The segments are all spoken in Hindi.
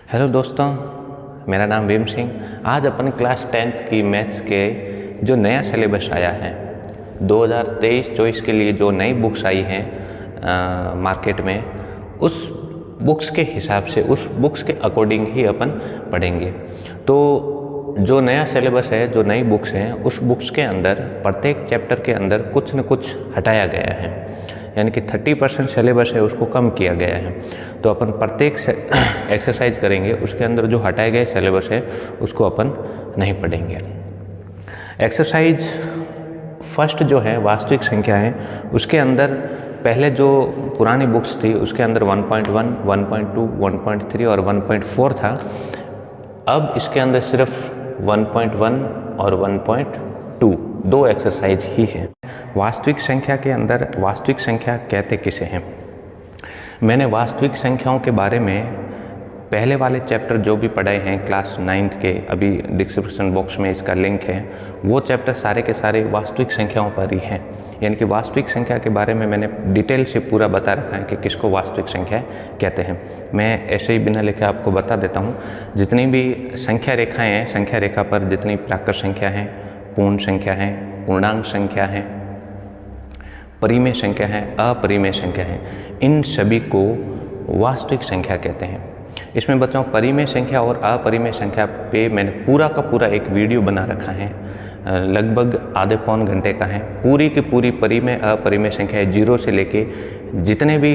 हेलो दोस्तों, मेरा नाम भीम सिंह। आज अपन क्लास 10th की मैथ्स के जो नया सिलेबस आया है 2023-24 के लिए जो नई बुक्स आई हैं मार्केट में, उस बुक्स के हिसाब से, उस बुक्स के अकॉर्डिंग ही अपन पढ़ेंगे। तो जो नया सिलेबस है, जो नई बुक्स हैं, उस बुक्स के अंदर प्रत्येक चैप्टर के अंदर कुछ न कुछ हटाया गया है, यानी कि 30% सिलेबस है उसको कम किया गया है। तो अपन प्रत्येक एक्सरसाइज करेंगे, उसके अंदर जो हटाए गए सिलेबस है उसको अपन नहीं पढ़ेंगे। एक्सरसाइज फर्स्ट जो है वास्तविक संख्या है, उसके अंदर पहले जो पुरानी बुक्स थी उसके अंदर 1.1, 1.2, 1.3 और 1.4 था। अब इसके अंदर सिर्फ 1.1 और 1.2 दो एक्सरसाइज ही है। वास्तविक संख्या के अंदर वास्तविक संख्या कहते किसे हैं? मैंने वास्तविक संख्याओं के बारे में पहले वाले चैप्टर जो भी पढ़ाए हैं क्लास 9th के, अभी डिस्क्रिप्शन बॉक्स में इसका लिंक है, वो चैप्टर सारे के सारे वास्तविक संख्याओं पर ही हैं। यानी कि वास्तविक संख्या के बारे में मैंने डिटेल से पूरा बता रखा है कि किसको वास्तविक संख्या कहते हैं। मैं ऐसे ही बिना लिखे आपको बता देता हूँ। जितनी भी संख्या रेखाएँ हैं, संख्या रेखा पर जितनी प्राकृत संख्या हैं, पूर्ण संख्या हैं, पूर्णांक संख्या हैं, परिमेय संख्या है, अपरिमेय संख्या है, इन सभी को वास्तविक संख्या कहते हैं। इसमें बच्चों परिमेय संख्या और अपरिमेय संख्या पे मैंने पूरा का पूरा एक वीडियो बना रखा है, लगभग आधे पौन घंटे का है। पूरी की पूरी परिमेय अपरिमेय संख्या है, जीरो से लेके जितने भी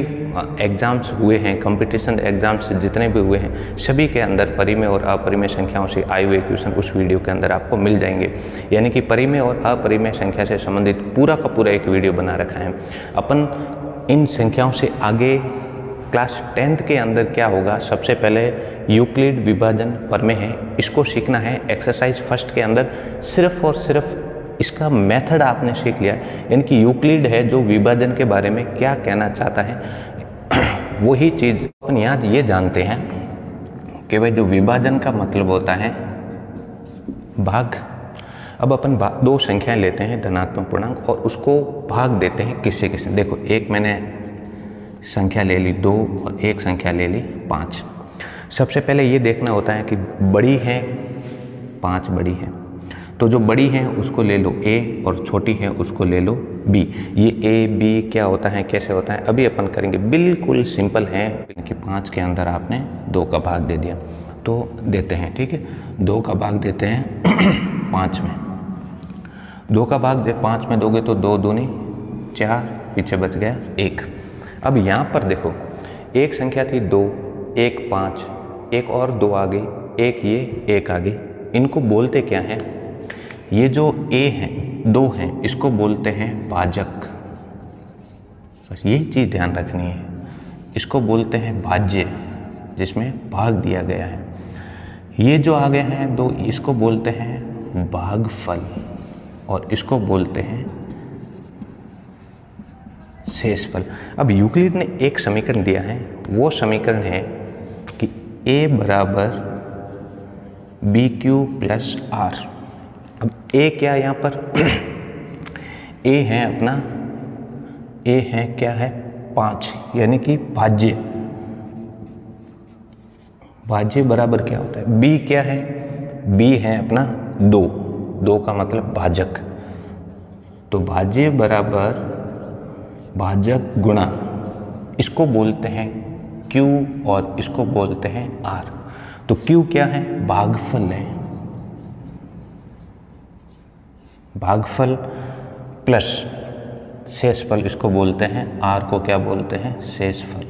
एग्ज़ाम्स हुए हैं, कंपटीशन एग्ज़ाम्स जितने भी हुए हैं, सभी के अंदर परिमेय और अपरिमेय संख्याओं से आए हुए क्वेश्चन उस वीडियो के अंदर आपको मिल जाएंगे। यानी कि परिमेय और अपरिमेय संख्या से संबंधित पूरा का पूरा एक वीडियो बना रखा है। अपन इन संख्याओं से आगे क्लास 10th के अंदर क्या होगा, सबसे पहले यूक्लिड विभाजन प्रमेय है, इसको सीखना है। एक्सरसाइज फर्स्ट के अंदर सिर्फ और सिर्फ इसका मेथड आपने सीख लिया, यानी कि यूक्लिड है जो विभाजन के बारे में क्या कहना चाहता है, वही चीज़ अपन यहाँ ये जानते हैं कि भाई जो विभाजन का मतलब होता है भाग। अब अपन दो संख्याएं लेते हैं धनात्मक पूर्णांक और उसको भाग देते हैं किससे किससे। देखो, एक मैंने संख्या ले ली 2 और एक संख्या ले ली 5। सबसे पहले ये देखना होता है कि बड़ी है 5 बड़ी है, तो जो बड़ी है उसको ले लो A और छोटी है उसको ले लो B। ये A B क्या होता है, कैसे होता है, अभी अपन करेंगे। बिल्कुल सिंपल है कि 5 के अंदर आपने 2 का भाग दे दिया, तो देते हैं, ठीक है, 2 का भाग देते हैं 5 में। 2 का भाग 5 में दोगे तो 2 दूनी 4, पीछे बच गया 1। अब यहाँ पर देखो, एक संख्या थी 2, एक 5, एक और 2 आ गई, एक ये, एक आ गई। इनको बोलते क्या हैं? ये जो A है, 2 हैं, इसको बोलते हैं भाजक। बस यही चीज़ ध्यान रखनी है। इसको बोलते हैं भाज्य, जिसमें भाग दिया गया है। ये जो आ गए हैं 2, इसको बोलते हैं भागफल और इसको बोलते हैं शेषफल। अब यूक्लिड ने एक समीकरण दिया है, वो समीकरण है कि A बराबर BQ प्लस R। अब A क्या है यहाँ पर? A है अपना, A है क्या है 5, यानी कि भाज्य। भाज्य बराबर क्या होता है? B क्या है? B है अपना 2, 2 का मतलब भाजक। तो भाज्य बराबर भाजक गुणा, इसको बोलते हैं Q और इसको बोलते हैं R। तो Q क्या है? भागफल है, भागफल प्लस शेषफल, इसको बोलते हैं R को क्या बोलते हैं? शेषफल।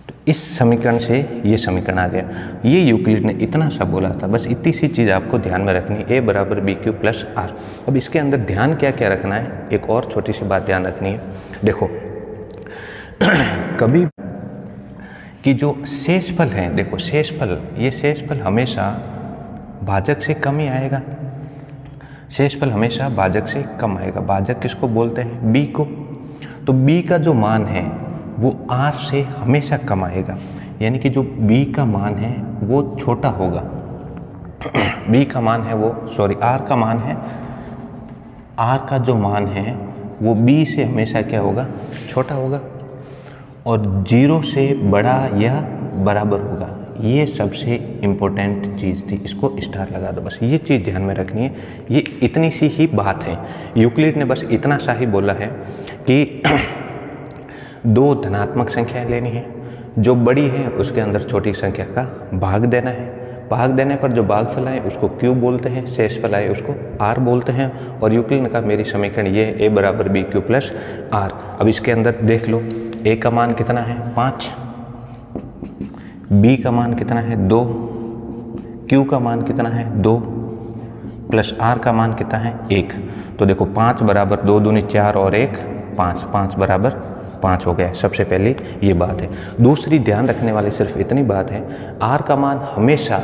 तो इस समीकरण से ये समीकरण आ गया। ये यूक्लिड ने इतना सा बोला था, बस इतनी सी चीज़ आपको ध्यान में रखनी है, A बराबर BQ प्लस R। अब इसके अंदर ध्यान क्या क्या रखना है, एक और छोटी सी बात ध्यान रखनी है। देखो कभी कि जो शेषफल है, देखो शेषफल, ये शेषफल हमेशा भाजक से कम ही आएगा। शेषफल हमेशा भाजक से कम आएगा। भाजक किसको बोलते हैं? B को। तो B का जो मान है वो R से हमेशा कम आएगा, यानी कि जो B का मान है वो छोटा होगा। B का मान है वो, R का मान है, R का जो मान है वो B से हमेशा क्या होगा? छोटा होगा। और 0 से बड़ा या बराबर होगा, ये सबसे इम्पोर्टेंट चीज़ थी, इसको स्टार लगा दो बस, ये चीज़ ध्यान में रखनी है। ये इतनी सी ही बात है, यूक्लिड ने बस इतना सा ही बोला है कि दो धनात्मक संख्याएं लेनी है, जो बड़ी है उसके अंदर छोटी संख्या का भाग देना है, भाग देने पर जो भागफल आए उसको क्यू बोलते हैं, शेषफल आए उसको आर बोलते हैं। और यूक्लिड ने कहा मेरी समीकरण ये है, ए बराबर बी क्यू प्लस आर। अब इसके अंदर देख लो, ए का मान कितना है 5, बी का मान कितना है 2, क्यू का मान कितना है 2, प्लस आर का मान कितना है 1। तो देखो 5 बराबर 2 दूनी 4 और 1 5, 5 बराबर 5 हो गया। सबसे पहले ये बात है। दूसरी ध्यान रखने वाली सिर्फ इतनी बात है, आर का मान हमेशा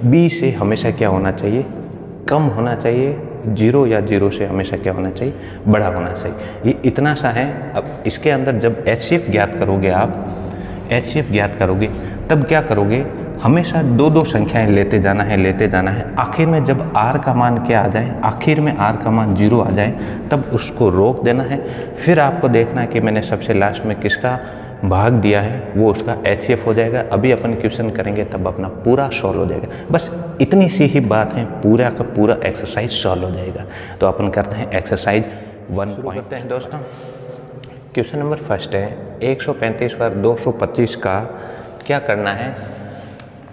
बी से हमेशा क्या होना चाहिए, कम होना चाहिए, 0 या 0 से हमेशा क्या होना चाहिए, बड़ा होना चाहिए। ये इतना सा है। अब इसके अंदर जब HCF ज्ञात करोगे, आप HCF ज्ञात करोगे तब क्या करोगे, हमेशा दो दो संख्याएं लेते जाना है, लेते जाना है। आखिर में जब R का मान क्या आ जाए, आखिर में R का मान 0 आ जाए तब उसको रोक देना है। फिर आपको देखना है कि मैंने सबसे लास्ट में किसका भाग दिया है, वो उसका HCF हो जाएगा। अभी अपन क्वेश्चन करेंगे तब अपना पूरा सॉल्व हो जाएगा। बस इतनी सी ही बात है, पूरा का पूरा एक्सरसाइज सॉल्व हो जाएगा। तो अपन करते हैं एक्सरसाइज 1 करते हैं दोस्तों। क्वेश्चन नंबर फर्स्ट है, 135 पर 225 का क्या करना है,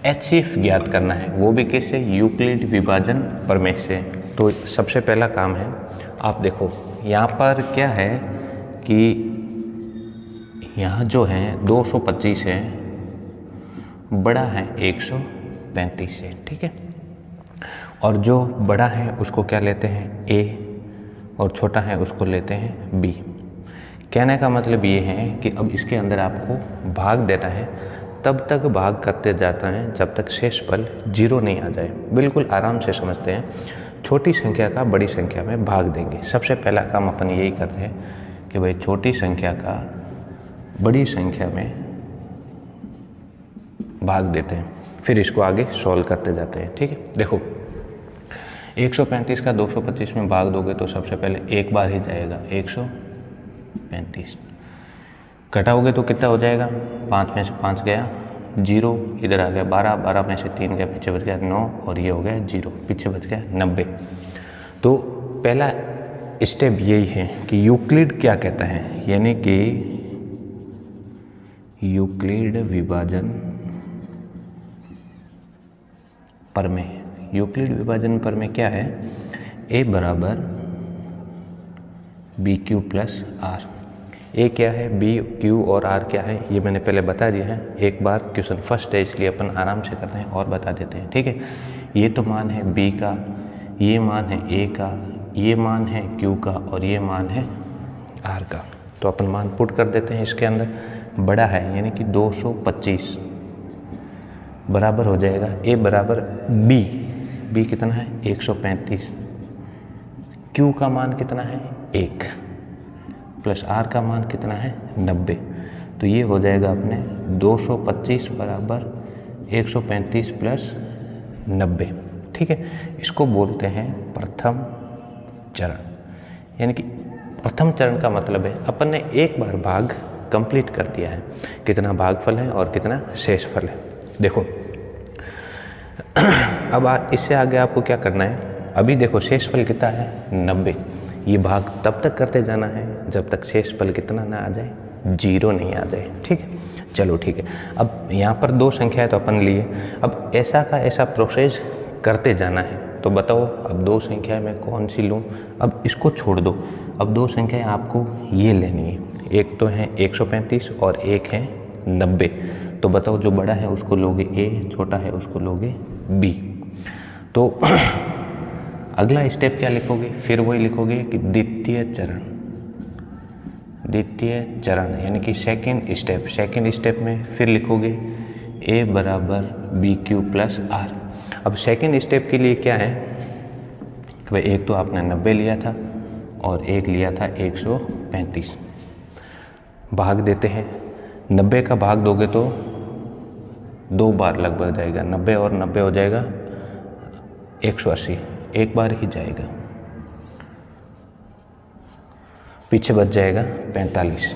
HCF ज्ञात करना है, वो भी कैसे, यूक्लिड विभाजन प्रमेय से। तो सबसे पहला काम है, आप देखो यहाँ पर क्या है कि यहाँ जो है 225 है, बड़ा है 135 से, ठीक है। और जो बड़ा है उसको क्या लेते हैं A, और छोटा है उसको लेते हैं B। कहने का मतलब ये है कि अब इसके अंदर आपको भाग देना है, तब तक भाग करते जाता है जब तक शेषफल 0 नहीं आ जाए। बिल्कुल आराम से समझते हैं, छोटी संख्या का बड़ी संख्या में भाग देंगे। सबसे पहला काम अपन यही करते हैं कि भाई छोटी संख्या का बड़ी संख्या में भाग देते हैं, फिर इसको आगे सॉल्व करते जाते हैं, ठीक है। देखो 135 का 225 में भाग दोगे तो सबसे पहले एक बार ही जाएगा 135, घटाओगे तो कितना हो जाएगा, 5 में से 5 गया 0, इधर आ गया 12, 12 में से 3 गया, पीछे बच गया 9, और ये हो गया 0, पीछे बच गया 90। तो पहला स्टेप यही है कि यूक्लिड क्या कहता है, यानी कि यूक्लिड विभाजन प्रमेय। यूक्लिड विभाजन प्रमेय क्या है, A बराबर बी क्यू प्लस आर। ए क्या है, बी क्यू और आर क्या है, ये मैंने पहले बता दिया है। एक बार क्वेश्चन फर्स्ट है इसलिए अपन आराम से करते हैं और बता देते हैं, ठीक है। ये तो मान है बी का, ये मान है ए का, ये मान है क्यू का, और ये मान है आर का। तो अपन मान पुट कर देते हैं इसके अंदर। बड़ा है यानी कि 225 बराबर हो जाएगा ए बराबर बी, बी कितना है 135, क्यू का मान कितना है 1, प्लस आर का मान कितना है 90। तो ये हो जाएगा अपने 225 बराबर 135 प्लस 90, ठीक है। इसको बोलते हैं प्रथम चरण। यानी कि प्रथम चरण का मतलब है अपन ने एक बार भाग कंप्लीट कर दिया है, कितना भागफल है और कितना शेषफल है। देखो अब इससे आगे आपको क्या करना है, अभी देखो शेषफल कितना है 90। ये भाग तब तक करते जाना है जब तक शेषफल कितना ना आ जाए, 0 नहीं आ जाए, ठीक है। चलो ठीक है, अब यहाँ पर दो संख्या है तो अपन लिए, अब ऐसा का ऐसा प्रोसेस करते जाना है। तो बताओ अब दो संख्या में कौन सी लूँ, अब इसको छोड़ दो। अब दो संख्याएं आपको ये लेनी है, एक तो है 135 और एक है 90। तो बताओ जो बड़ा है उसको लोगे A, छोटा है उसको लोगे B। तो अगला स्टेप क्या लिखोगे, फिर वही लिखोगे कि द्वितीय चरण, द्वितीय चरण यानी कि सेकंड स्टेप। सेकंड स्टेप में फिर लिखोगे A बराबर बी क्यू प्लस आर। अब सेकंड स्टेप के लिए क्या है कि भाई एक तो आपने 90 लिया था और एक लिया था 135, भाग देते हैं। 90 का भाग दोगे तो 2 बार लगभग जाएगा, 90 और 90 हो जाएगा 180, एक बार ही जाएगा, पीछे बच जाएगा 45।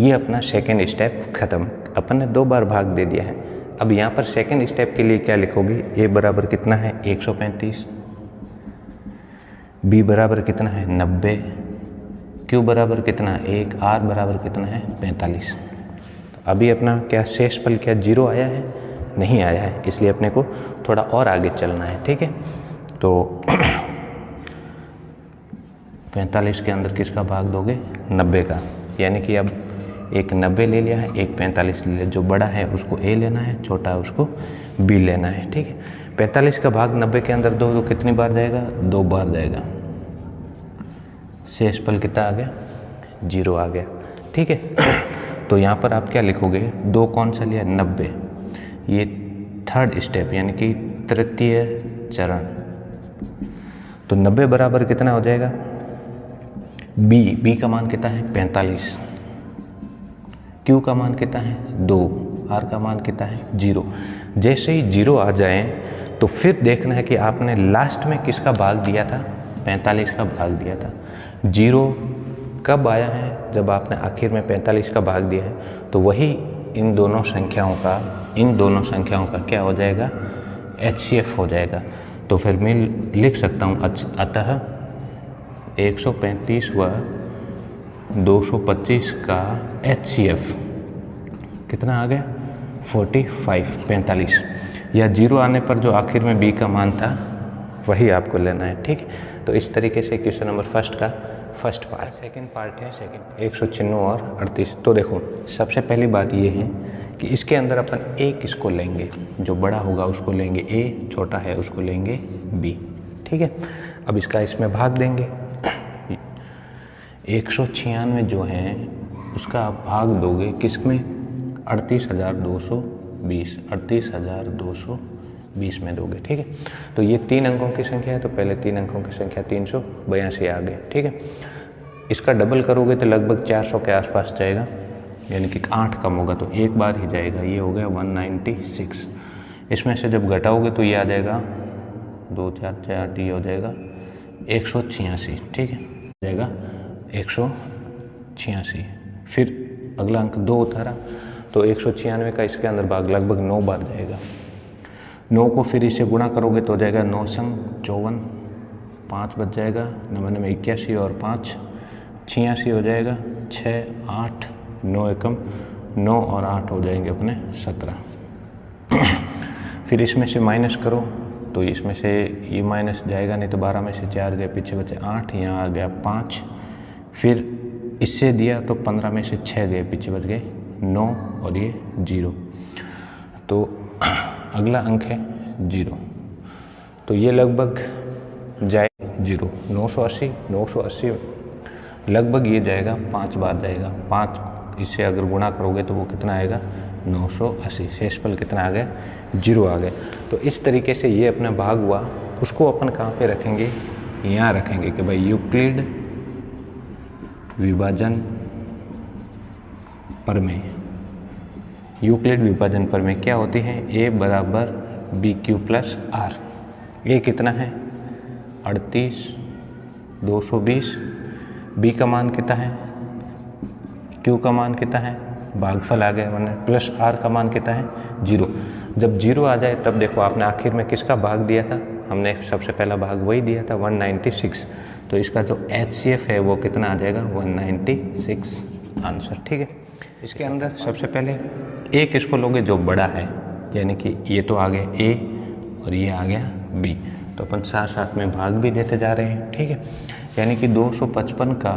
ये अपना सेकेंड स्टेप खत्म। अपन ने 2 बार भाग दे दिया है। अब यहाँ पर सेकंड स्टेप के लिए क्या लिखोगे, ए बराबर कितना है 135, बी बराबर कितना है 90, क्यू बराबर कितना है 1, आर बराबर कितना है 45। तो अभी अपना क्या शेषफल क्या 0 आया है, नहीं आया है, इसलिए अपने को थोड़ा और आगे चलना है। ठीक है, तो 45 के अंदर किसका भाग दोगे 90 का, यानी कि अब एक 90 ले लिया है, एक 45 ले लिया, जो बड़ा है उसको ए लेना है, छोटा है उसको बी लेना है। ठीक है, 45 का भाग 90 के अंदर दो तो कितनी बार जाएगा, 2 बार जाएगा, शेषफल कितना आ गया 0 आ गया। ठीक है, तो यहाँ पर आप क्या लिखोगे, 2 कौन सा लिया 90, ये थर्ड स्टेप यानी कि तृतीय चरण, तो 90 बराबर कितना हो जाएगा, बी का मान कितना है 45, क्यू का मान कितना है 2, आर का मान कितना है 0। जैसे ही 0 आ जाए तो फिर देखना है कि आपने लास्ट में किसका भाग दिया था, 45 का भाग दिया था। 0 कब आया है, जब आपने आखिर में 45 का भाग दिया है, तो वही इन दोनों संख्याओं का क्या हो जाएगा, HCF हो जाएगा। तो फिर मैं लिख सकता हूँ अतः 135 व 225 का HCF कितना आ गया 45, या 0 आने पर जो आखिर में B का मान था वही आपको लेना है। ठीक है, तो इस तरीके से क्वेश्चन नंबर फर्स्ट का फर्स्ट पार्ट, सेकंड पार्ट है 196 और 38। तो देखो सबसे पहली बात ये है कि इसके अंदर अपन A किसको लेंगे, जो बड़ा होगा उसको लेंगे A, छोटा है उसको लेंगे B। ठीक है, अब इसका इसमें भाग देंगे, 196 जो है उसका आप भाग दोगे किसमें, 38,220 में दोगे। ठीक है, तो ये 3 अंकों की संख्या है, तो पहले 3 अंकों की संख्या 382 आ गए। ठीक है, इसका डबल करोगे तो लगभग 400 के आसपास जाएगा, यानी कि 8 कम होगा तो एक बार ही जाएगा, ये हो गया 196। इसमें से जब घटाओगे तो ये आ जाएगा 2 4 8, ये हो जाएगा 186। ठीक है, जाएगा 186। फिर अगला अंक 2 उतारा तो 196 का इसके अंदर भाग लगभग 9 बार जाएगा। 9 को फिर इसे गुणा करोगे तो हो जाएगा 9 संग 54, 5 बच जाएगा, 99 81 और 5 86 हो जाएगा, 6 8 9 एकम 9 और 8 हो जाएंगे अपने 17। फिर इसमें से माइनस करो तो इसमें से ये माइनस जाएगा नहीं, तो 12 में से 4 गए, पीछे बचे 8, यहाँ आ गया 5, फिर इससे दिया तो 15 में से 6 गए, पीछे बच गए 9 और ये 0। तो अगला अंक है 0, तो ये लगभग जाए 0, 980 लगभग ये जाएगा 5 बार जाएगा, 5 इससे अगर गुणा करोगे तो वो कितना आएगा 980। शेषफल कितना आ गया 0 आ गया। तो इस तरीके से ये अपना भाग हुआ, उसको अपन कहाँ पे रखेंगे, यहाँ रखेंगे कि भाई यूक्लिड विभाजन प्रमेय। यूक्लिड विभाजन प्रमेय क्या होती है, A बराबर BQ प्लस R। A कितना है 38,220, B का मान कितना है, Q का मान कितना है, भागफल आ गया 1 प्लस R का मान कितना है 0। जब 0 आ जाए तब देखो आपने आखिर में किसका भाग दिया था, हमने सबसे पहला भाग वही दिया था 196, तो इसका जो HCF है वो कितना आ जाएगा 196 आंसर। ठीक है, इसके अंदर सबसे पहले A किसको लोगे, जो बड़ा है, यानी कि ये तो आ गया A और ये आ गया B, तो अपन साथ साथ में भाग भी देते जा रहे हैं। ठीक है, यानी कि 255 का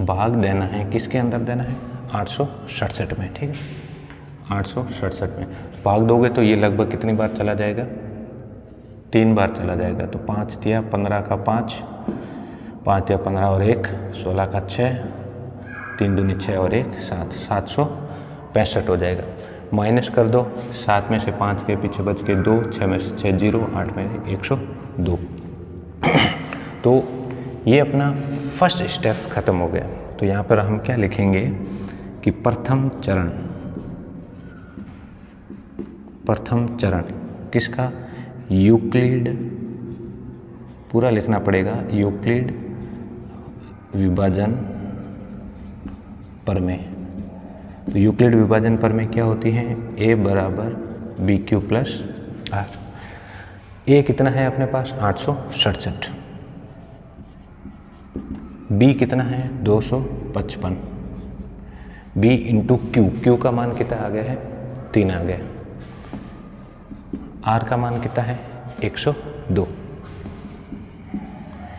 भाग देना है, किसके अंदर देना है 867 में। ठीक है, 867 में भाग दोगे तो ये लगभग कितनी बार चला जाएगा, 3 बार चला जाएगा। तो 5 दिया 15 का 5, 5 दिया 15 और 1 16 का 6, 3 दूनी 6 और 1 7, 765 हो जाएगा। माइनस कर दो, 7 में से 5 के पीछे बच के 2, 6 में से 6 0, 8 में से 102। तो ये अपना फर्स्ट स्टेप खत्म हो गया। तो यहाँ पर हम क्या लिखेंगे कि प्रथम चरण किसका, यूक्लिड, पूरा लिखना पड़ेगा, यूक्लिड विभाजन प्रमेय। तो यूक्लिड विभाजन प्रमेय क्या होती है, A बराबर बी क्यू प्लस आर। ए कितना है अपने पास 867, बी कितना है 255, बी इंटू क्यू, क्यू का मान कितना आ गया है 3 आ गया, आर का मान कितना है 102।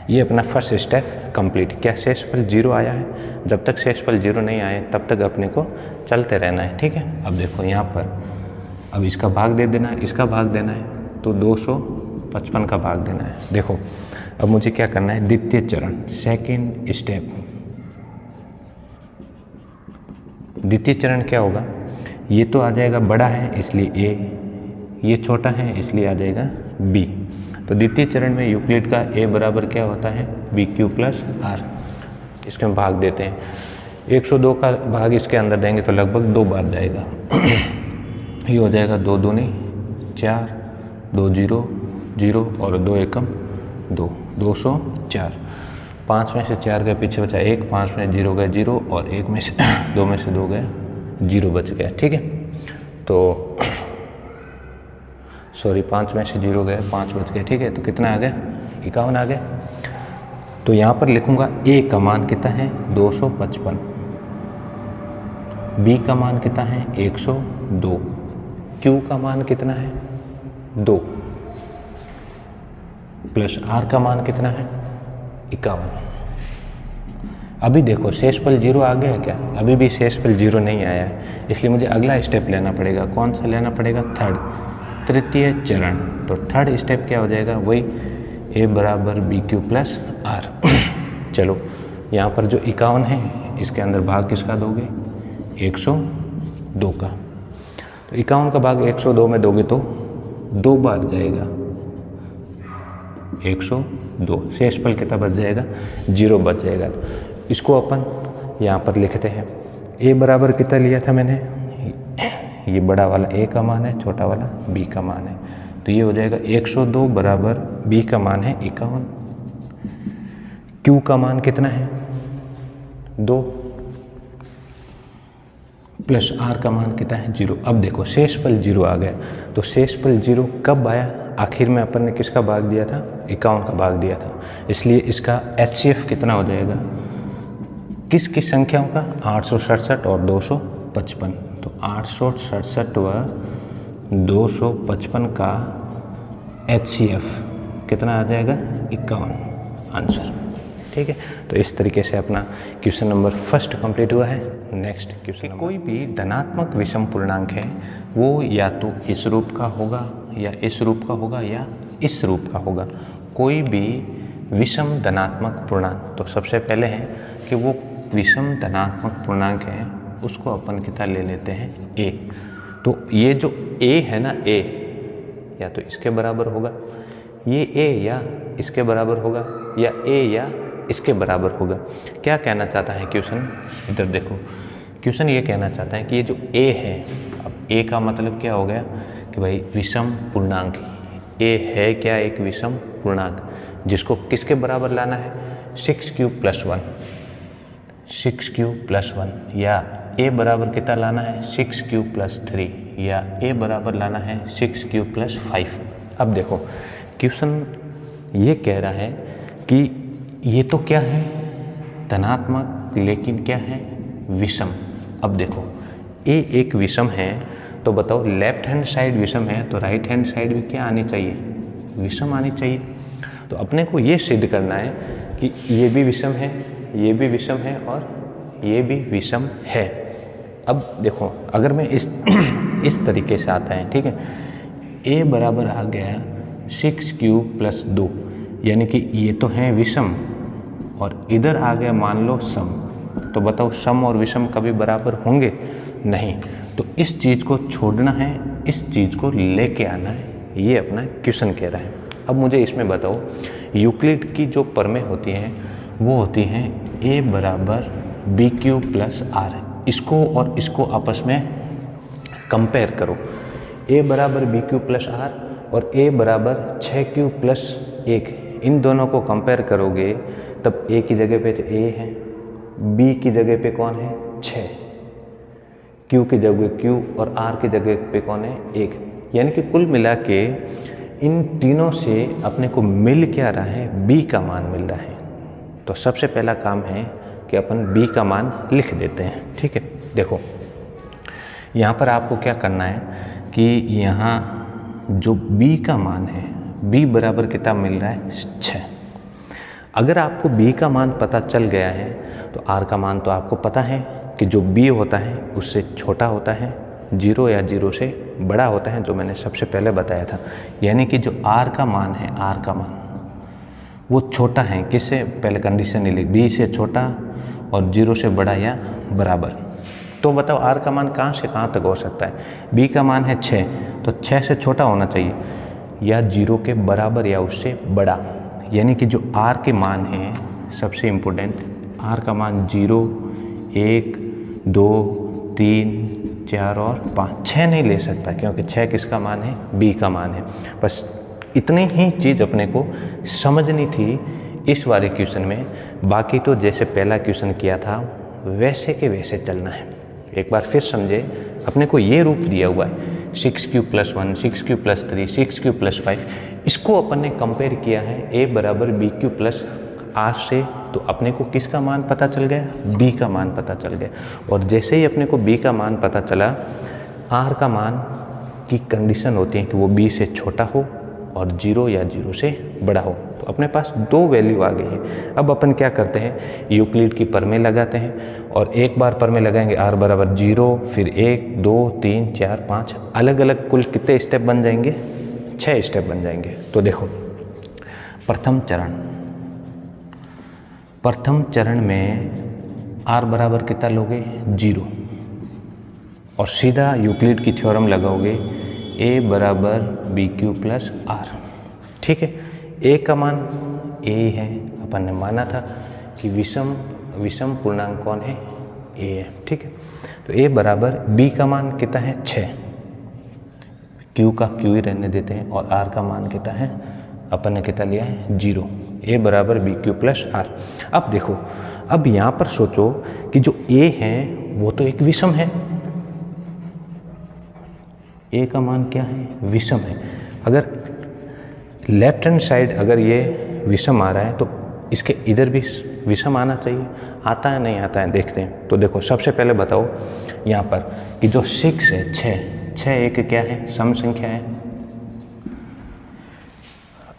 ये अपना फर्स्ट स्टेप कंप्लीट। क्या शेषफल 0 आया है? जब तक शेषफल 0 नहीं आए तब तक अपने को चलते रहना है, ठीक है। अब देखो यहाँ पर अब इसका भाग दे देना है, इसका भाग देना है, तो 255 का भाग देना है। देखो अब मुझे क्या करना है, द्वितीय चरण, सेकंड स्टेप। द्वितीय चरण क्या होगा, ये तो आ जाएगा बड़ा है इसलिए ए, ये छोटा है इसलिए आ जाएगा बी। तो द्वितीय चरण में यूक्लिड का ए बराबर क्या होता है बी क्यू प्लस आर। इसके हम भाग देते हैं, 102 का भाग इसके अंदर देंगे तो लगभग 2 बार जाएगा। ये हो जाएगा 2 दूनी 4, 2 0 0 और 2 एकम 2, 204। 5 में से 4 गए, पीछे बचा 1, 5 में 0 गए 0 और 1 में से 2 में से 2 गए 0 बच गया, ठीक है। तो सॉरी 5 में से 0 गए 5 बच गए, ठीक है। तो कितना आ गया 51 आ गया। तो यहाँ पर लिखूँगा ए का मान कितना है 255, बी का मान कितना है 102, क्यू का मान कितना है 2, प्लस आर का मान कितना है 51। अभी देखो शेषफल 0 आ गया है क्या? अभी भी शेषफल 0 नहीं आया है, इसलिए मुझे अगला स्टेप लेना पड़ेगा। कौन सा लेना पड़ेगा? थर्ड, तृतीय चरण। तो थर्ड स्टेप क्या हो जाएगा, वही ए बराबर बी क्यू प्लस आर। चलो यहाँ पर जो 51 है इसके अंदर भाग किसका दोगे 102 का। तो 51 का भाग 102 में दोगे तो 2 बार जाएगा 102, शेषफल कितना बच जाएगा 0 बच जाएगा। इसको अपन यहाँ पर लिखते हैं। ए बराबर कितना लिया था मैंने, ये बड़ा वाला ए का मान है, छोटा वाला बी का मान है, तो ये हो जाएगा 102 बराबर बी का मान है 51, क्यू का मान कितना है 2, प्लस आर का मान कितना है 0। अब देखो शेषफल 0 आ गया, तो शेषफल 0 कब आया? आखिर में अपन ने किसका भाग दिया था 51 का भाग दिया था, इसलिए इसका HCF कितना हो जाएगा, किस किस संख्याओं का 867 और 255। तो 867 व 255 का HCF कितना आ जाएगा 51 आंसर, ठीक है। तो इस तरीके से अपना क्वेश्चन नंबर फर्स्ट कंप्लीट हुआ है। नेक्स्ट क्वेश्चन, कोई भी धनात्मक विषम पूर्णांक है वो या तो इस रूप का होगा या इस रूप का होगा या इस रूप का होगा। कोई भी विषम धनात्मक पूर्णांक, तो सबसे पहले है कि वो विषम धनात्मक पूर्णांक है उसको अपन कितना ले लेते हैं a। तो ये जो a है ना, a या तो इसके बराबर होगा, ये a या इसके बराबर होगा, या a या इसके बराबर होगा। क्या कहना चाहता है क्वेश्चन, इधर देखो। क्वेश्चन ये कहना चाहता है कि ये जो a है, अब a का मतलब क्या हो गया कि भाई विषम पूर्णांक। a है क्या, एक विषम पूर्णांक जिसको किसके बराबर लाना है 6q+1, 6q+1, या a बराबर कितना लाना है 6q+3, या a बराबर लाना है 6q+5। अब देखो क्वेश्चन ये कह रहा है कि ये तो क्या है धनात्मक, लेकिन क्या है विषम। अब देखो a एक विषम है, तो बताओ लेफ्ट हैंड साइड विषम है तो राइट हैंड साइड भी क्या आनी चाहिए, विषम आनी चाहिए। तो अपने को ये सिद्ध करना है कि ये भी विषम है, ये भी विषम है और ये भी विषम है। अब देखो अगर मैं इस तरीके से आता है, ठीक है, a बराबर आ गया 6q+2, यानी कि ये तो है विषम, और इधर आ गया मान लो सम। तो बताओ सम और विषम कभी बराबर होंगे नहीं। तो इस चीज़ को छोड़ना है, इस चीज़ को लेके आना है, ये अपना क्वेश्चन कह रहा है। अब मुझे इसमें बताओ यूक्लिड की जो परमें होती हैं वो होती हैं a बराबर BQ+R। इसको और इसको आपस में कंपेयर करो, a बराबर BQ+R और a बराबर 6q+1, इन दोनों को कंपेयर करोगे तब a की जगह पे तो a है, b की जगह पे कौन है 6, q की जगह q और r की जगह पे कौन है 1। यानी कि कुल मिला के इन तीनों से अपने को मिल क्या रहा है, b का मान मिल रहा है। तो सबसे पहला काम है कि अपन b का मान लिख देते हैं। ठीक है, देखो यहाँ पर आपको क्या करना है कि यहाँ जो b का मान है, b बराबर कितना मिल रहा है 6। अगर आपको b का मान पता चल गया है तो r का मान तो आपको पता है कि जो b होता है उससे छोटा होता है, 0 या 0 से बड़ा होता है, जो मैंने सबसे पहले बताया था। यानी कि जो r का मान है, r का मान वो छोटा है किससे, पहले कंडीशन नहीं लिख, b से छोटा और 0 से बड़ा या बराबर। तो बताओ r का मान कहाँ से कहाँ तक हो सकता है। b का मान है 6, तो 6 से छोटा होना चाहिए या 0 के बराबर या उससे बड़ा। यानी कि जो r के मान है, सबसे इम्पोर्टेंट, r का मान 0, 1, 2, 3, 4 और 5, 6 नहीं ले सकता, क्योंकि 6 किसका मान है, b का मान है। बस इतनी ही चीज़ अपने को समझनी थी इस वाले क्वेश्चन में। बाकी तो जैसे पहला क्वेश्चन किया था वैसे के वैसे चलना है। एक बार फिर समझे, अपने को ये रूप दिया हुआ है 6³ + 1, 6³ + 3, 6³ + 5। इसको अपन ने कंपेयर किया है a बराबर b³ + r से, तो अपने को किसका मान पता चल गया, b का मान पता चल गया। और जैसे ही अपने को b का मान पता चला, r का मान की कंडीशन होती है कि वो b से छोटा हो और 0 या 0 से बड़ा हो। तो अपने पास 2 वैल्यू आ गई है। अब अपन क्या करते हैं, यूक्लिड की प्रमेय लगाते हैं और एक बार प्रमेय लगाएंगे r बराबर 0, फिर 1, 2, 3, 4, 5, अलग अलग कुल कितने स्टेप बन जाएंगे, 6 स्टेप बन जाएंगे। तो देखो प्रथम चरण में r बराबर कितना लोगे, 0, और सीधा यूक्लिड की थ्योरम लगाओगे a बराबर b³ + r। ठीक है, a का मान a है, अपन ने माना था कि विषम पूर्णांक कौन है, a है। ठीक है, तो a बराबर b का मान कितना है 6, q का q ही रहने देते हैं, और r का मान कितना है, अपन ने कितना लिया है 0। a बराबर b³ + r। अब देखो, अब यहाँ पर सोचो कि जो a है वो तो एक विषम है, a का मान क्या है, विषम है। अगर लेफ्ट हैंड साइड अगर ये विषम आ रहा है तो इसके इधर भी विषम आना चाहिए, आता है नहीं आता है, देखते हैं। तो देखो सबसे पहले बताओ यहाँ पर कि जो 6 है, 6 एक क्या है, सम संख्या है।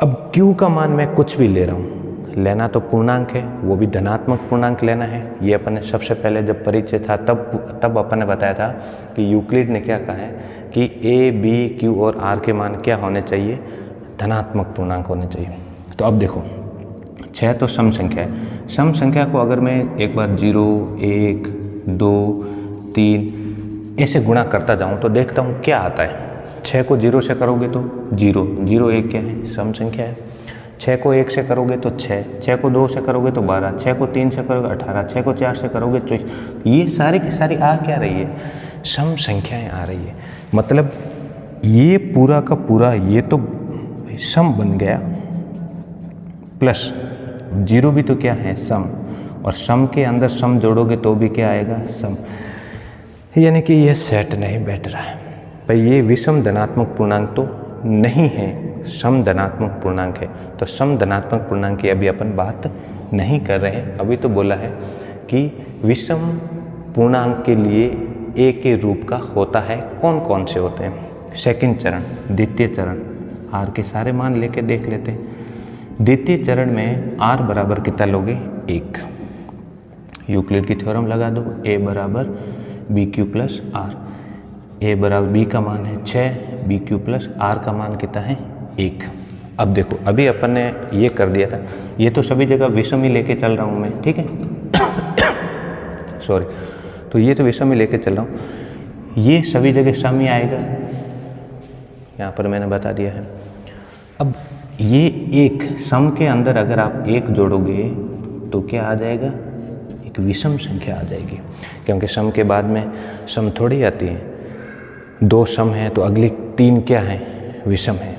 अब q का मान मैं कुछ भी ले रहा हूँ, लेना तो पूर्णांक है, वो भी धनात्मक पूर्णांक लेना है। ये अपन ने सबसे पहले जब परिचय था तब अपन ने बताया था कि यूक्लिड ने क्या कहा है कि a, b, q और r के मान क्या होने चाहिए, धनात्मक पूर्णांक होने चाहिए। तो अब देखो 6 तो सम संख्या है, सम संख्या को अगर मैं एक बार 0, 1, 2, 3 ऐसे गुणा करता जाऊं तो देखता हूं क्या आता है। 6 को 0 से करोगे तो 0, 0 1 क्या है, सम संख्या है। 6 को 1 से करोगे तो 6, 6 को 2 से करोगे तो 12, 6 को 3 से करोगे 18, 6 को 4 से करोगे 24। ये सारी की सारी आ क्या रही है, सम संख्याएं आ रही है। मतलब ये पूरा का पूरा ये तो सम बन गया, प्लस 0 भी तो क्या है, सम, और सम के अंदर सम जोड़ोगे तो भी क्या आएगा, सम। यानी कि ये सेट नहीं बैठ रहा है भाई, ये विषम धनात्मक पूर्णांक तो नहीं है, सम धनात्मक पूर्णांक है। तो सम धनात्मक पूर्णांक की अभी अपन बात नहीं कर रहे हैं, अभी तो बोला है कि विषम पूर्णांक के लिए a के रूप का होता है, कौन कौन से होते हैं। सेकंड चरण, द्वितीय चरण, r के सारे मान लेके देख लेते हैं। द्वितीय चरण में r बराबर कितना लोगे, 1, यूक्लिड की थ्योरम लगा दो, a बराबर b³ + r। a बराबर b का मान है 6, b³ + r का मान कितना है 1। अब देखो अभी अपन ने ये कर दिया था, ये तो सभी जगह विषम ही लेके चल रहा हूँ मैं, ठीक है सॉरी, तो ये तो विषम ही लेके चल रहा हूँ, ये सभी जगह सम ही आएगा, यहाँ पर मैंने बता दिया है। अब ये एक सम के अंदर अगर आप 1 जोड़ोगे तो क्या आ जाएगा, एक विषम संख्या आ जाएगी, क्योंकि सम के बाद में सम थोड़ी आती है, 2 सम है तो अगली 3 क्या है, विषम है।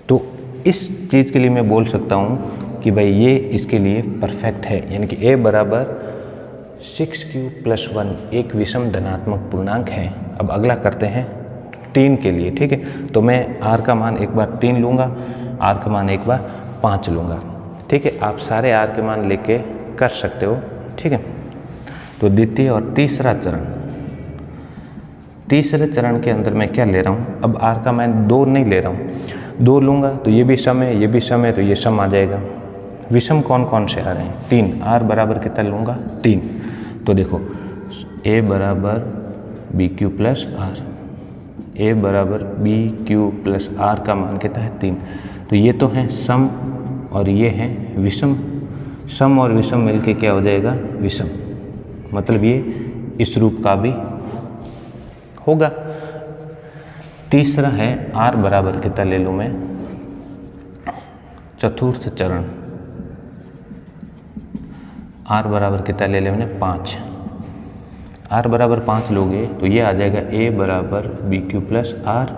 तो इस चीज़ के लिए मैं बोल सकता हूँ कि भाई ये इसके लिए परफेक्ट है, यानी कि a बराबर 6³ + 1 एक विषम धनात्मक पूर्णांक है। अब अगला करते हैं 3 के लिए, ठीक है। तो मैं r का मान एक बार 3 लूँगा, r का मान एक बार 5 लूँगा, ठीक है। आप सारे r के मान लेके कर सकते हो, ठीक है। तो द्वितीय और तीसरा चरण, तीसरे चरण के अंदर मैं क्या ले रहा हूँ, अब r का मैं 2 नहीं ले रहा हूँ, 2 लूँगा तो ये भी सम है, ये भी सम है, तो ये सम आ जाएगा। विषम कौन कौन से आ रहे हैं, 3, r बराबर कितना लूँगा 3। तो देखो a बराबर B Q plus R, a बराबर बी क्यू प्लस आर का मान कितना है 3। तो ये तो है सम और ये है विषम, सम और विषम मिलके क्या हो जाएगा विषम, मतलब ये इस रूप का भी होगा। तीसरा है r बराबर कितना ले लूँ मैं, चतुर्थ चरण, r बराबर कितना ले लें मैंने 5, r बराबर 5 लोगे तो ये आ जाएगा a बराबर B Q plus R,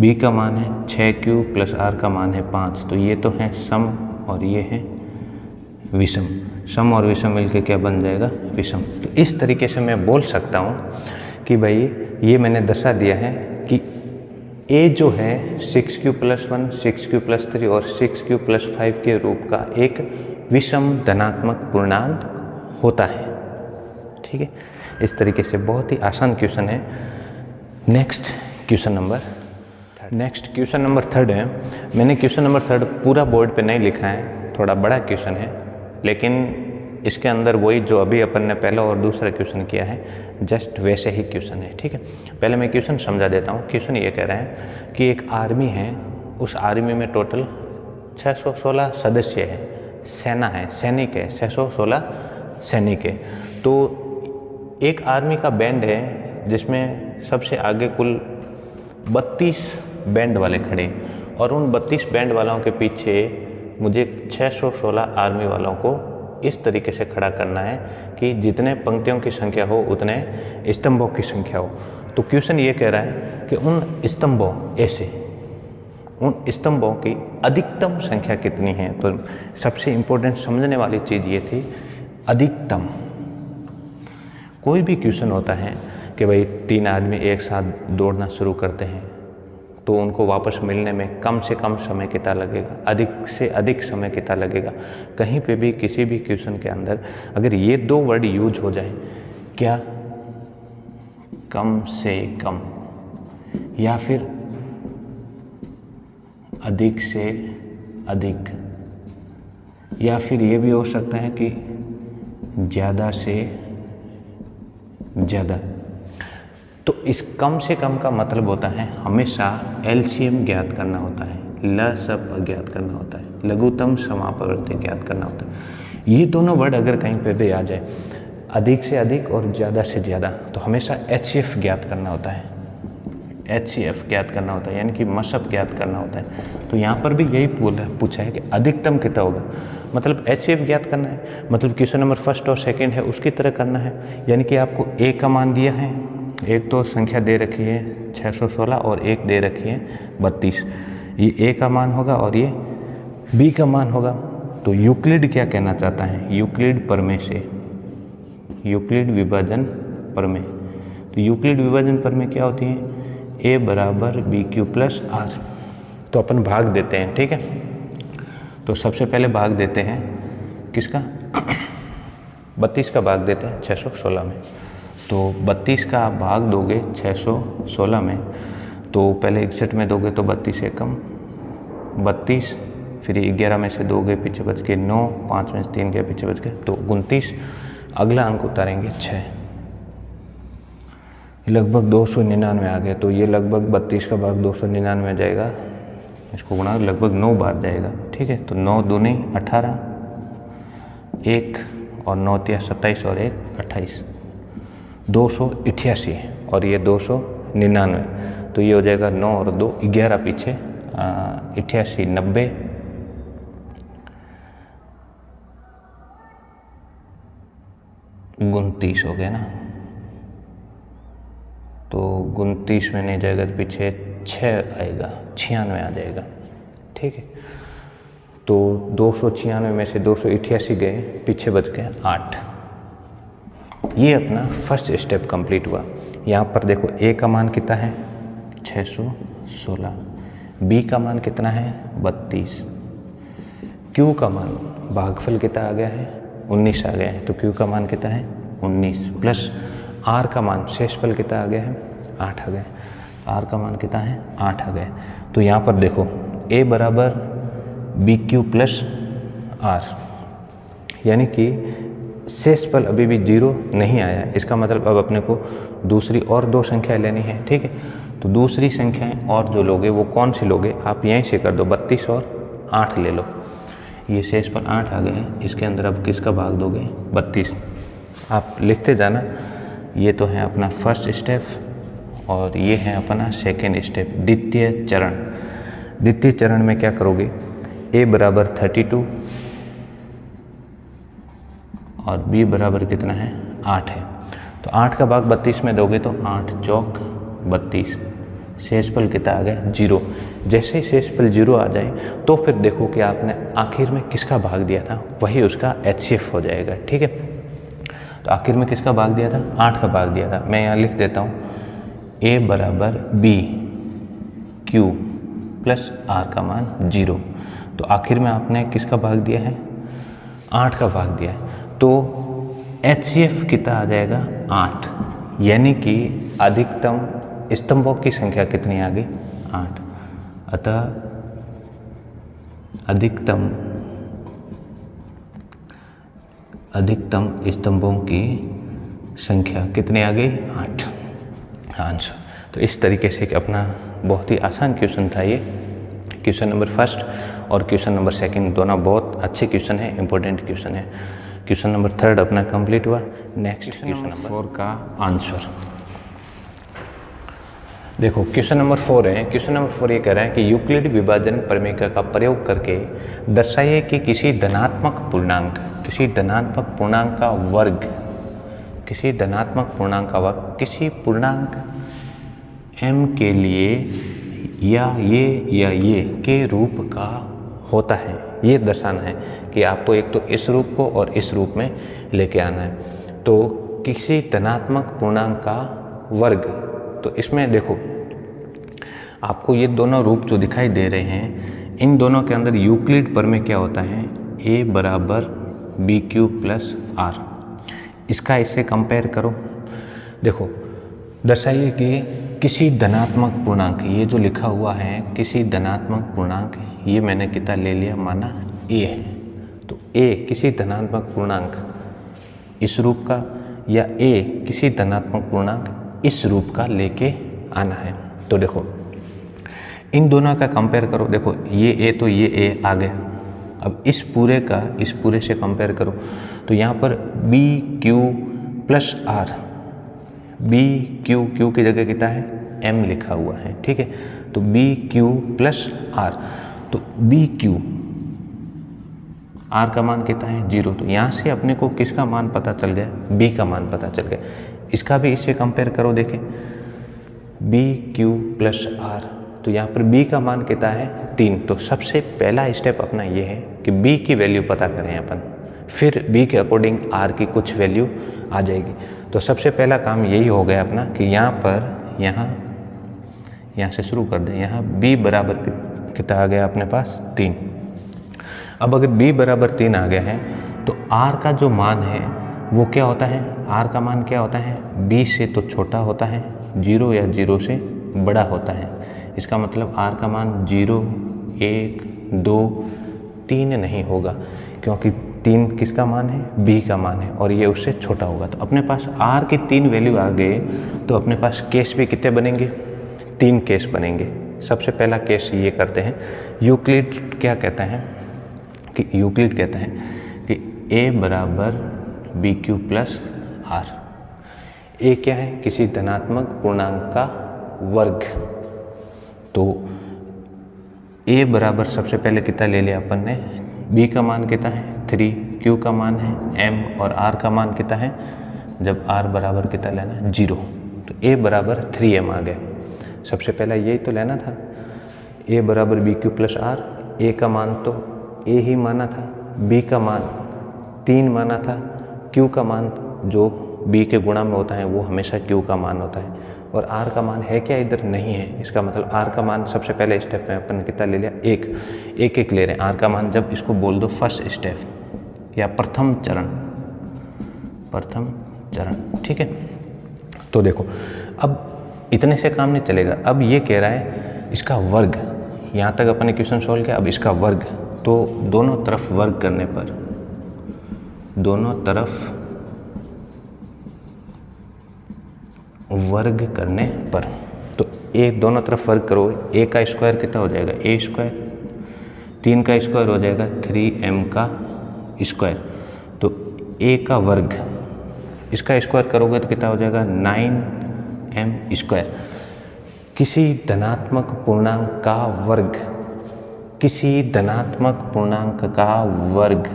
b का मान है 6q प्लस r का मान है 5। तो ये तो है सम और ये है विषम, सम और विषम मिलके क्या बन जाएगा विषम। तो इस तरीके से मैं बोल सकता हूँ कि भाई ये मैंने दर्शा दिया है कि a जो है 6q प्लस 1, 6q प्लस 3 और 6q प्लस 5 के रूप का एक विषम धनात्मक पूर्णांक होता है, ठीक है। इस तरीके से बहुत ही आसान क्वेश्चन है। नेक्स्ट क्वेश्चन नंबर 3 है। मैंने क्वेश्चन नंबर 3 पूरा बोर्ड पे नहीं लिखा है, थोड़ा बड़ा क्वेश्चन है, लेकिन इसके अंदर वही जो अभी अपन ने पहला और दूसरा क्वेश्चन किया है जस्ट वैसे ही क्वेश्चन है, ठीक है। पहले मैं क्वेश्चन समझा देता हूँ। क्वेश्चन ये कह रहा है कि एक आर्मी है, उस आर्मी में टोटल 616 सदस्य है, सेना है, सैनिक है, 616 सैनिक है। तो एक आर्मी का बैंड है जिसमें सबसे आगे कुल 32 बैंड वाले खड़े, और उन 32 बैंड वालों के पीछे मुझे 616 आर्मी वालों को इस तरीके से खड़ा करना है कि जितने पंक्तियों की संख्या हो उतने स्तंभों की संख्या हो। तो क्वेश्चन ये कह रहा है कि उन स्तंभों उन स्तंभों की अधिकतम संख्या कितनी है। तो सबसे इम्पोर्टेंट समझने वाली चीज़ ये थी अधिकतम। कोई भी क्वेश्चन होता है कि भाई 3 आदमी एक साथ दौड़ना शुरू करते हैं तो उनको वापस मिलने में कम से कम समय कितना लगेगा, अधिक से अधिक समय कितना लगेगा। कहीं पे भी किसी भी क्वेश्चन के अंदर अगर ये 2 वर्ड यूज हो जाए, क्या कम से कम या फिर अधिक से अधिक, या फिर ये भी हो सकता है कि ज़्यादा से ज़्यादा, तो इस कम से कम का मतलब होता है हमेशा एलसीएम ज्ञात करना होता है, लसप ज्ञात करना होता है, लघुत्तम समापवर्ती ज्ञात करना होता है। ये दोनों वर्ड अगर कहीं पे भी आ जाए, अधिक से अधिक और ज़्यादा से ज़्यादा, तो हमेशा एचसीएफ ज्ञात करना होता है, एचसीएफ ज्ञात करना होता है, यानी कि मसप ज्ञात करना होता है। तो यहाँ पर भी यही पूछा है कि अधिकतम कितना होगा, मतलब एचसीएफ ज्ञात करना है, मतलब क्वेश्चन नंबर 1 और 2 है उसकी तरह करना है। यानी कि आपको ए का मान दिया है, एक तो संख्या दे रखी है 616 और एक दे रखी है 32, ये ए का मान होगा और ये बी का मान होगा। तो यूक्लिड क्या कहना चाहता है, यूक्लिड प्रमेय से, यूक्लिड विभाजन प्रमेय। तो यूक्लिड विभाजन प्रमेय क्या होती है, ए बराबर बी क्यू प्लस आर। तो अपन भाग देते हैं, ठीक है। तो सबसे पहले भाग देते हैं किसका 32 का भाग देते हैं 616 में। तो 32 का आप भाग दोगे 616 में, तो पहले 61 में दोगे तो 32 एकम 32, फिर 11 में से दोगे पीछे बच के 9, 5 में से 3 गया पीछे बच गए तो 29। अगला अंक उतारेंगे 6, लगभग 299 आ गया। तो ये लगभग 32 का भाग 299 जाएगा, इसको गुणा लगभग 9 बार जाएगा, ठीक है। तो 9 दूनी 18, 1 और 9 तिया 27 और 1 28, 288 और ये 299। तो ये हो जाएगा 9 और 2 11 पीछे 88 90, 29 हो गया ना। तो 29 में नहीं जाएगा तो पीछे 6 आएगा, 96 आ जाएगा, ठीक है। तो 296 में से 288 गए, पीछे बच गए 8। ये अपना फर्स्ट स्टेप कंप्लीट हुआ। यहाँ पर देखो ए का मान कितना है 616। बी का मान कितना है 32। क्यू का मान भागफल कितना आ गया है 19 आ गया है, तो क्यू का मान कितना है 19 प्लस आर का मान शेषफल कितना आ गया है 8 आ गया। आर का मान कितना है 8 आ गया। तो यहाँ पर देखो ए बराबर बी क्यू प्लस आर, यानी कि शेषफल अभी भी 0 नहीं आया। इसका मतलब अब अपने को दूसरी और 2 संख्या लेनी है, ठीक है। तो दूसरी संख्याएं और जो लोगे वो कौन सी लोगे, आप यहीं से कर दो, 32 और 8 ले लो। ये शेषफल 8 आ गए हैं, इसके अंदर अब किसका भाग दोगे 32। आप लिखते जाना। ये तो है अपना फर्स्ट स्टेप और ये है अपना सेकेंड स्टेप, द्वितीय चरण। द्वितीय चरण में क्या करोगे, ए बराबर 32 और बी बराबर कितना है 8 है। तो 8 का भाग 32 में दोगे तो 8 चौक 32। शेषफल कितना आ गया 0। जैसे ही शेषफल 0 आ जाए तो फिर देखो कि आपने आखिर में किसका भाग दिया था, वही उसका HCF हो जाएगा, ठीक है। तो आखिर में किसका भाग दिया था 8 का भाग दिया था। मैं यहाँ लिख देता हूँ ए बराबर बी क्यू प्लस आर का मान 0। तो आखिर में आपने किसका भाग दिया है 8 का भाग दिया है। तो HCF कितना आ जाएगा 8, यानी कि अधिकतम स्तंभों की संख्या कितनी आ गई 8। अतः अधिकतम स्तंभों की संख्या कितनी आ गई 8 आंसर। तो इस तरीके से अपना बहुत ही आसान क्वेश्चन था ये। क्वेश्चन नंबर फर्स्ट और क्वेश्चन नंबर सेकंड दोनों बहुत अच्छे क्वेश्चन है, इंपॉर्टेंट क्वेश्चन है। क्वेश्चन नंबर थर्ड अपना कंप्लीट हुआ। नेक्स्ट क्वेश्चन नंबर 4 का आंसर देखो। क्वेश्चन नंबर 4 है। क्वेश्चन नंबर 4 ये कह रहा है कि यूक्लिड विभाजन प्रमेय का प्रयोग करके दर्शाइए कि किसी धनात्मक पूर्णांक का वर्ग, किसी पूर्णांक m के लिए या ये के रूप का होता है। ये दर्शाना है कि आपको एक तो इस रूप को और इस रूप में लेके आना है। तो किसी धनात्मक पूर्णांक का वर्ग, तो इसमें देखो आपको ये दोनों रूप जो दिखाई दे रहे हैं, इन दोनों के अंदर यूक्लिड प्रमेय क्या होता है, a बराबर बी क्यू प्लस आर। इसका इससे कंपेयर करो। देखो दर्शाइए कि किसी धनात्मक पूर्णांक, ये जो लिखा हुआ है किसी धनात्मक पूर्णांक, ये मैंने कितना ले लिया माना a है। तो a किसी धनात्मक पूर्णांक इस रूप का या a किसी धनात्मक पूर्णांक इस रूप का लेके आना है। तो देखो इन दोनों का कंपेयर करो। देखो ये a तो ये a आ गया। अब इस पूरे का इस पूरे से कंपेयर करो तो यहाँ पर B Q plus R, B Q की जगह कितना है m लिखा हुआ है, ठीक है। तो बी क्यू प्लस आर, तो बी क्यू आर का मान कितना है 0। तो यहाँ से अपने को किसका मान पता चल गया, b का मान पता चल गया। इसका भी इससे कंपेयर करो, देखें बी क्यू प्लस आर, तो यहाँ पर b का मान कितना है 3। तो सबसे पहला स्टेप अपना ये है कि b की वैल्यू पता करें अपन, फिर b के अकॉर्डिंग r की कुछ वैल्यू आ जाएगी। तो सबसे पहला काम यही हो गया अपना कि यहाँ पर यहाँ से शुरू कर दें। यहाँ b बराबर कितना आ गया अपने पास 3। अब अगर b बराबर 3 आ गया है तो r का जो मान है वो क्या होता है, r का मान क्या होता है b से तो छोटा होता है, 0 या 0 से बड़ा होता है। इसका मतलब r का मान 0, 1, 2, 3 नहीं होगा, क्योंकि 3 किसका मान है b का मान है और ये उससे छोटा होगा। तो अपने पास r की 3 वैल्यू आ गए तो अपने पास केस भी कितने बनेंगे, 3 केस बनेंगे। सबसे पहला केस ये करते हैं, यूक्लिड क्या कहता है कि यूक्लिड कहता है कि a बराबर बी क्यू प्लस आर। ए क्या है, किसी धनात्मक पूर्णांक का वर्ग। तो a बराबर सबसे पहले कितना ले लिया अपन ने, b का मान कितना है 3, q का मान है m और r का मान कितना है, जब r बराबर कितना लेना है 0, तो a बराबर 3m आ गया। सबसे पहला यही तो लेना था, a बराबर B Q plus R. a का मान तो a ही माना था, b का मान 3 माना था, q का मान जो b के गुणा में होता है वो हमेशा q का मान होता है। और आर का मान है क्या इधर, नहीं है। इसका मतलब आर का मान सबसे पहले स्टेप में अपन ने कितना ले लिया, एक ले रहे हैं आर का मान। जब इसको बोल दो फर्स्ट स्टेप या प्रथम चरण, ठीक है। तो देखो अब इतने से काम नहीं चलेगा। अब ये कह रहा है इसका वर्ग, यहाँ तक अपन ने क्वेश्चन सोल्व किया। अब इसका वर्ग, तो दोनों तरफ वर्ग करने पर, दोनों तरफ वर्ग करने पर, तो दोनों तरफ वर्ग करो, a का स्क्वायर कितना हो जाएगा, a स्क्वायर, 3 का स्क्वायर हो जाएगा 3m का स्क्वायर, तो a का वर्ग, इसका स्क्वायर करोगे तो कितना हो जाएगा 9m स्क्वायर। किसी धनात्मक पूर्णांक का वर्ग, किसी धनात्मक पूर्णांक का वर्ग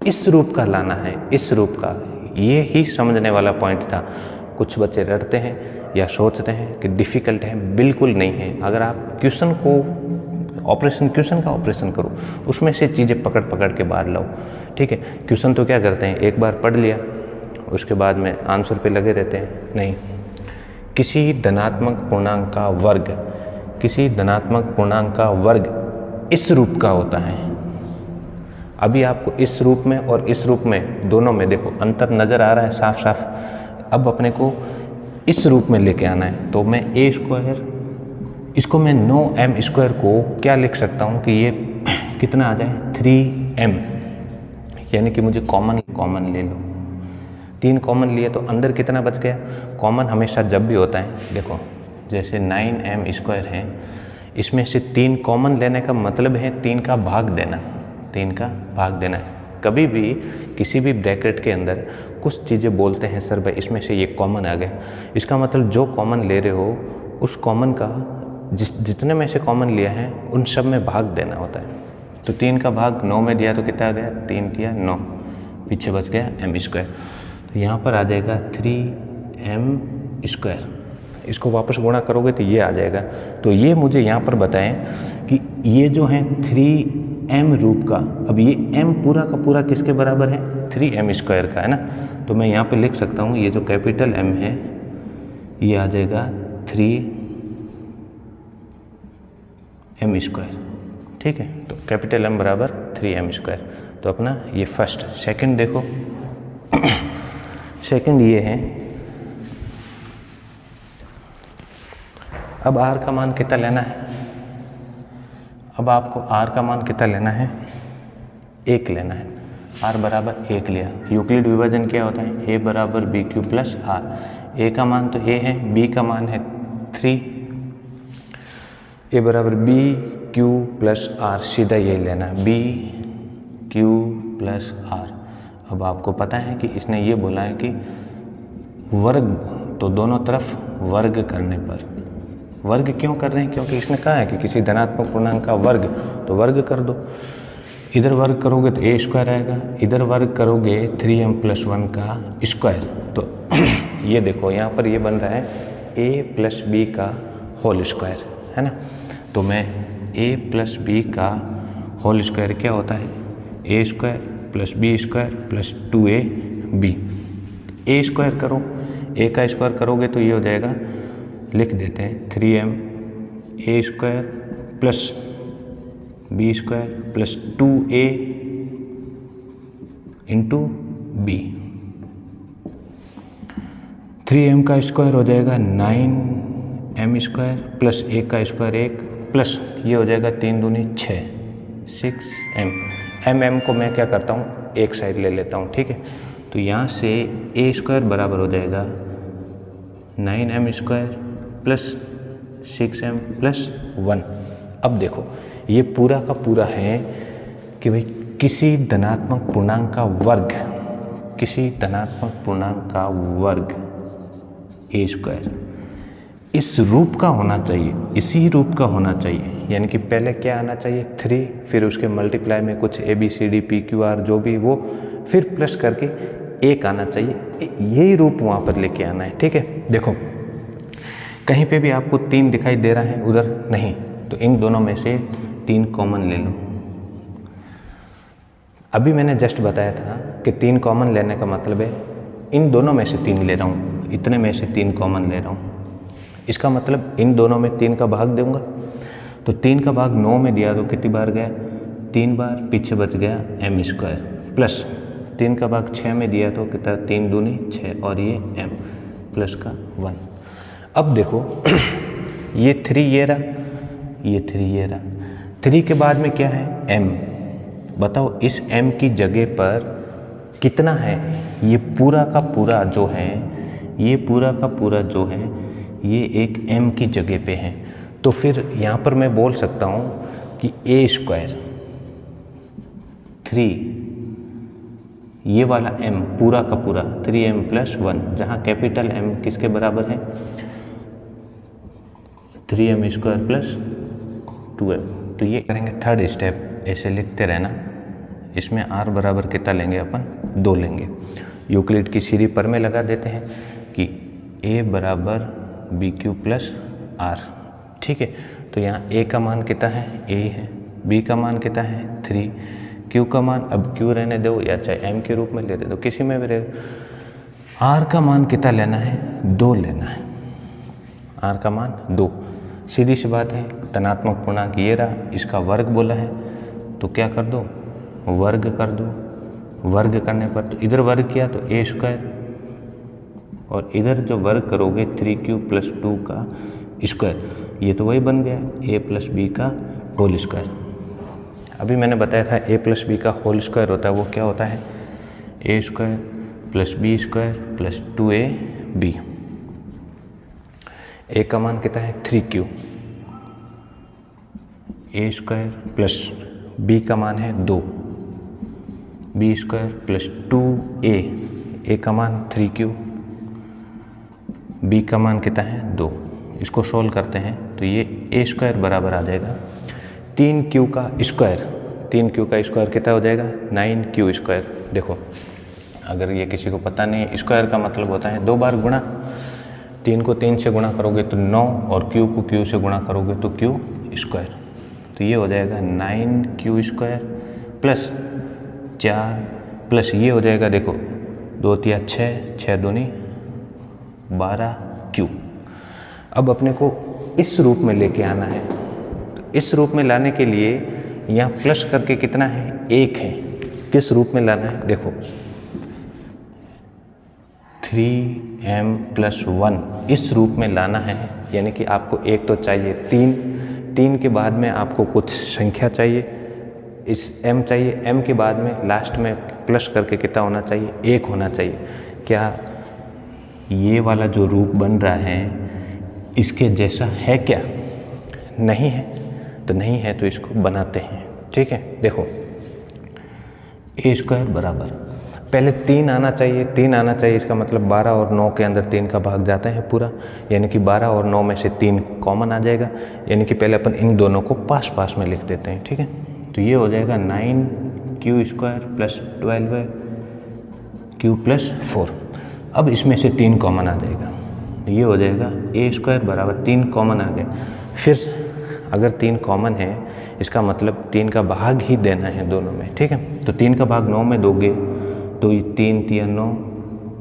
इस रूप का लाना है, इस रूप का। ये ही समझने वाला पॉइंट था। कुछ बच्चे रटते हैं या सोचते हैं कि डिफ़िकल्ट है, बिल्कुल नहीं है। अगर आप क्वेश्चन का ऑपरेशन करो, उसमें से चीज़ें पकड़ के बाहर लाओ, ठीक है। क्वेश्चन तो क्या करते हैं, एक बार पढ़ लिया उसके बाद में आंसर पे लगे रहते हैं, नहीं। किसी धनात्मक पूर्णांक का वर्ग, किसी धनात्मक पूर्णांक का वर्ग इस रूप का होता है। अभी आपको इस रूप में और इस रूप में दोनों में देखो अंतर नज़र आ रहा है साफ साफ। अब अपने को इस रूप में लेके आना है, तो मैं a स्क्वायर, इसको मैं 9m स्क्वायर को क्या लिख सकता हूँ कि ये कितना आ जाए 3m, यानी कि मुझे कॉमन ले लो। 3 कॉमन लिए तो अंदर कितना बच गया, कॉमन हमेशा जब भी होता है, देखो जैसे 9m स्क्वायर है, इसमें से 3 कॉमन लेने का मतलब है 3 का भाग देना, 3 का भाग देना है। कभी भी किसी भी ब्रैकेट के अंदर कुछ चीज़ें बोलते हैं सर भाई इसमें से ये कॉमन आ गया, इसका मतलब जो कॉमन ले रहे हो उस कॉमन का जितने में से कॉमन लिया है उन सब में भाग देना होता है। तो 3 का भाग 9 में दिया तो कितना आ गया, 3 दिया 9, पीछे बच गया m स्क्वायर। तो यहाँ पर आ जाएगा 3m स्क्वायर, इसको वापस गुणा करोगे तो ये आ जाएगा। तो ये मुझे यहाँ पर बताएं कि ये जो है 3m रूप का, अब ये m पूरा का पूरा किसके बराबर है, 3m स्क्वायर का है ना। तो मैं यहाँ पे लिख सकता हूँ ये जो कैपिटल M है ये आ जाएगा 3m स्क्वायर, ठीक है। तो कैपिटल M बराबर 3m स्क्वायर। तो अपना ये फर्स्ट। सेकंड देखो सेकंड ये है, अब r का मान कितना लेना है, अब आपको r का मान कितना लेना है, 1 लेना है। r बराबर 1 लिया, यूक्लिड विभाजन क्या होता है, a बराबर B Q plus r। a का मान तो a है, b का मान है 3, a बराबर बी क्यू प्लस r, सीधा ये लेना है बी क्यू प्लस r। अब आपको पता है कि इसने ये बोला है कि वर्ग, तो दोनों तरफ वर्ग करने पर, वर्ग क्यों कर रहे हैं, क्योंकि इसने कहा है कि किसी धनात्मक पूर्णांक का वर्ग, तो वर्ग कर दो। इधर वर्ग करोगे तो a स्क्वायर आएगा, इधर वर्ग करोगे 3m प्लस 1 का स्क्वायर। तो ये देखो यहाँ पर ये बन रहा है a प्लस बी का होल स्क्वायर, है ना। तो मैं a प्लस बी का होल स्क्वायर क्या होता है, a square plus B square plus 2ab। a square करो, a का स्क्वायर करोगे तो ये हो जाएगा, लिख देते हैं 3m a square plus B square plus 2a into B. 3m का स्क्वायर हो जाएगा 9m स्क्वायर प्लस a का स्क्वायर 1 प्लस ये हो जाएगा 3 दूनी 6, 6m। m को मैं क्या करता हूँ, एक साइड ले लेता हूँ, ठीक है। तो यहाँ से a स्क्वायर बराबर हो जाएगा 9m square plus 6m plus 1। अब देखो ये पूरा का पूरा है कि भाई किसी धनात्मक पूर्णांक का वर्ग, किसी धनात्मक पूर्णांक का वर्ग a स्क्वायर इस रूप का होना चाहिए, इसी रूप का होना चाहिए। यानी कि पहले क्या आना चाहिए 3, फिर उसके मल्टीप्लाई में कुछ ABCD PQR जो भी वो, फिर प्लस करके 1 आना चाहिए। यही रूप वहाँ पर लेके आना है, ठीक है। देखो कहीं पे भी आपको 3 दिखाई दे रहा है, उधर नहीं, तो इन दोनों में से 3 कॉमन ले लो। अभी मैंने जस्ट बताया था कि 3 कॉमन लेने का मतलब है इन दोनों में से 3 ले रहा हूँ। इतने में से 3 कॉमन ले रहा हूँ। इसका मतलब इन दोनों में 3 का भाग दूंगा, तो 3 का भाग 9 में दिया तो कितनी बार गया, 3 बार, पीछे बच गया m स्क्वायर, प्लस 3 का भाग 6 में दिया तो कितना, 3 दूनी 6 और ये m प्लस का 1। अब देखो ये 3 ये रहा, ये 3 ये रहा, 3 के बाद में क्या है m। बताओ इस m की जगह पर कितना है, ये पूरा का पूरा जो है, ये पूरा का पूरा जो है ये एक m की जगह पे है। तो फिर यहाँ पर मैं बोल सकता हूँ कि a स्क्वायर 3, ये वाला m पूरा का पूरा 3m प्लस 1, जहाँ कैपिटल M किसके बराबर है, 3m स्क्वायर प्लस 2m। तो ये करेंगे थर्ड स्टेप, ऐसे लिखते रहना। इसमें r बराबर कितना लेंगे अपन, 2 लेंगे। यूक्लिड की सीरीज पर में लगा देते हैं कि a बराबर बी क्यू प्लस आर, ठीक है। तो यहाँ a का मान कितना है, a है, b का मान कितना है 3, q का मान अब q रहने दो या चाहे m के रूप में ले दे दो, किसी में भी रहे। r का मान कितना लेना है, 2 लेना है, r का मान 2। सीधी सी बात है, धनात्मक पूर्णांक ये रहा, इसका वर्ग बोला है तो क्या कर दो, वर्ग कर दो। वर्ग करने पर तो इधर वर्ग किया तो a स्क्वायर, और इधर जो वर्ग करोगे 3q प्लस 2 का स्क्वायर, ये तो वही बन गया a प्लस बी का होल स्क्वायर। अभी मैंने बताया था a प्लस बी का होल स्क्वायर होता है, वो क्या होता है, a square plus B square plus 2ab। a का मान कितना है 3q, a square plus b का मान है 2, b square plus 2a, a का मान 3q, b का मान कितना है 2। इसको सोल्व करते हैं तो ये a स्क्वायर बराबर आ जाएगा 3q का स्क्वायर। 3q का स्क्वायर कितना हो जाएगा, 9q स्क्वायर। देखो अगर ये किसी को पता नहीं, स्क्वायर का मतलब होता है 2 बार गुणा। 3 को 3 से गुणा करोगे तो 9, और q को q से गुणा करोगे तो q स्क्वायर। तो ये हो जाएगा 9q स्क्वायर प्लस 4 प्लस ये हो जाएगा, देखो 2 तिया 6, 6 दूनी 12q। अब अपने को इस रूप में लेके आना है, तो इस रूप में लाने के लिए यहाँ प्लस करके कितना है, 1 है। किस रूप में लाना है, देखो 3m प्लस 1 इस रूप में लाना है, यानी कि आपको 1 तो चाहिए, 3 के बाद में आपको कुछ संख्या चाहिए, इस m चाहिए, m के बाद में लास्ट में प्लस करके कितना होना चाहिए, 1 होना चाहिए। क्या ये वाला जो रूप बन रहा है इसके जैसा है क्या, नहीं है, तो नहीं है तो इसको बनाते हैं, ठीक है। देखो a स्क्वायर बराबर, पहले 3 आना चाहिए, 3 आना चाहिए, इसका मतलब 12 और 9 के अंदर 3 का भाग जाता है पूरा, यानी कि 12 और 9 में से 3 कॉमन आ जाएगा, यानी कि पहले अपन इन दोनों को पास पास में लिख देते हैं, ठीक है। तो ये हो जाएगा 9q square plus 12q plus 4। अब इसमें से 3 कॉमन आ जाएगा, ये हो जाएगा a स्क्वायर बराबर 3 कॉमन आ गया। फिर अगर 3 कॉमन है इसका मतलब 3 का भाग ही देना है दोनों में, ठीक है। तो 3 का भाग 9 में दोगे तो ये 3 तिया 9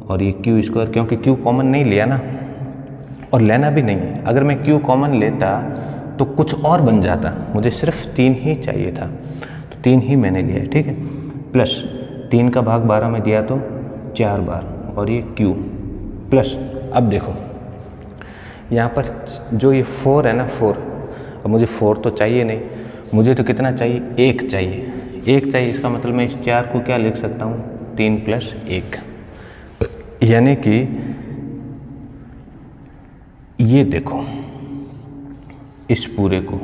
और ये q स्क्वायर, क्योंकि q कॉमन नहीं लिया ना और लेना भी नहीं है। अगर मैं q कॉमन लेता तो कुछ और बन जाता, मुझे सिर्फ 3 ही चाहिए था, तो 3 ही मैंने लिया है, ठीक है। प्लस 3 का भाग 12 में दिया तो 4 बार, और ये q प्लस, अब देखो यहाँ पर जो ये 4 है ना 4, अब मुझे 4 तो चाहिए नहीं, मुझे तो कितना चाहिए, 1 चाहिए, 1 चाहिए। इसका मतलब मैं इस 4 को क्या लिख सकता हूँ, 3 प्लस 1, यानी कि ये देखो इस पूरे को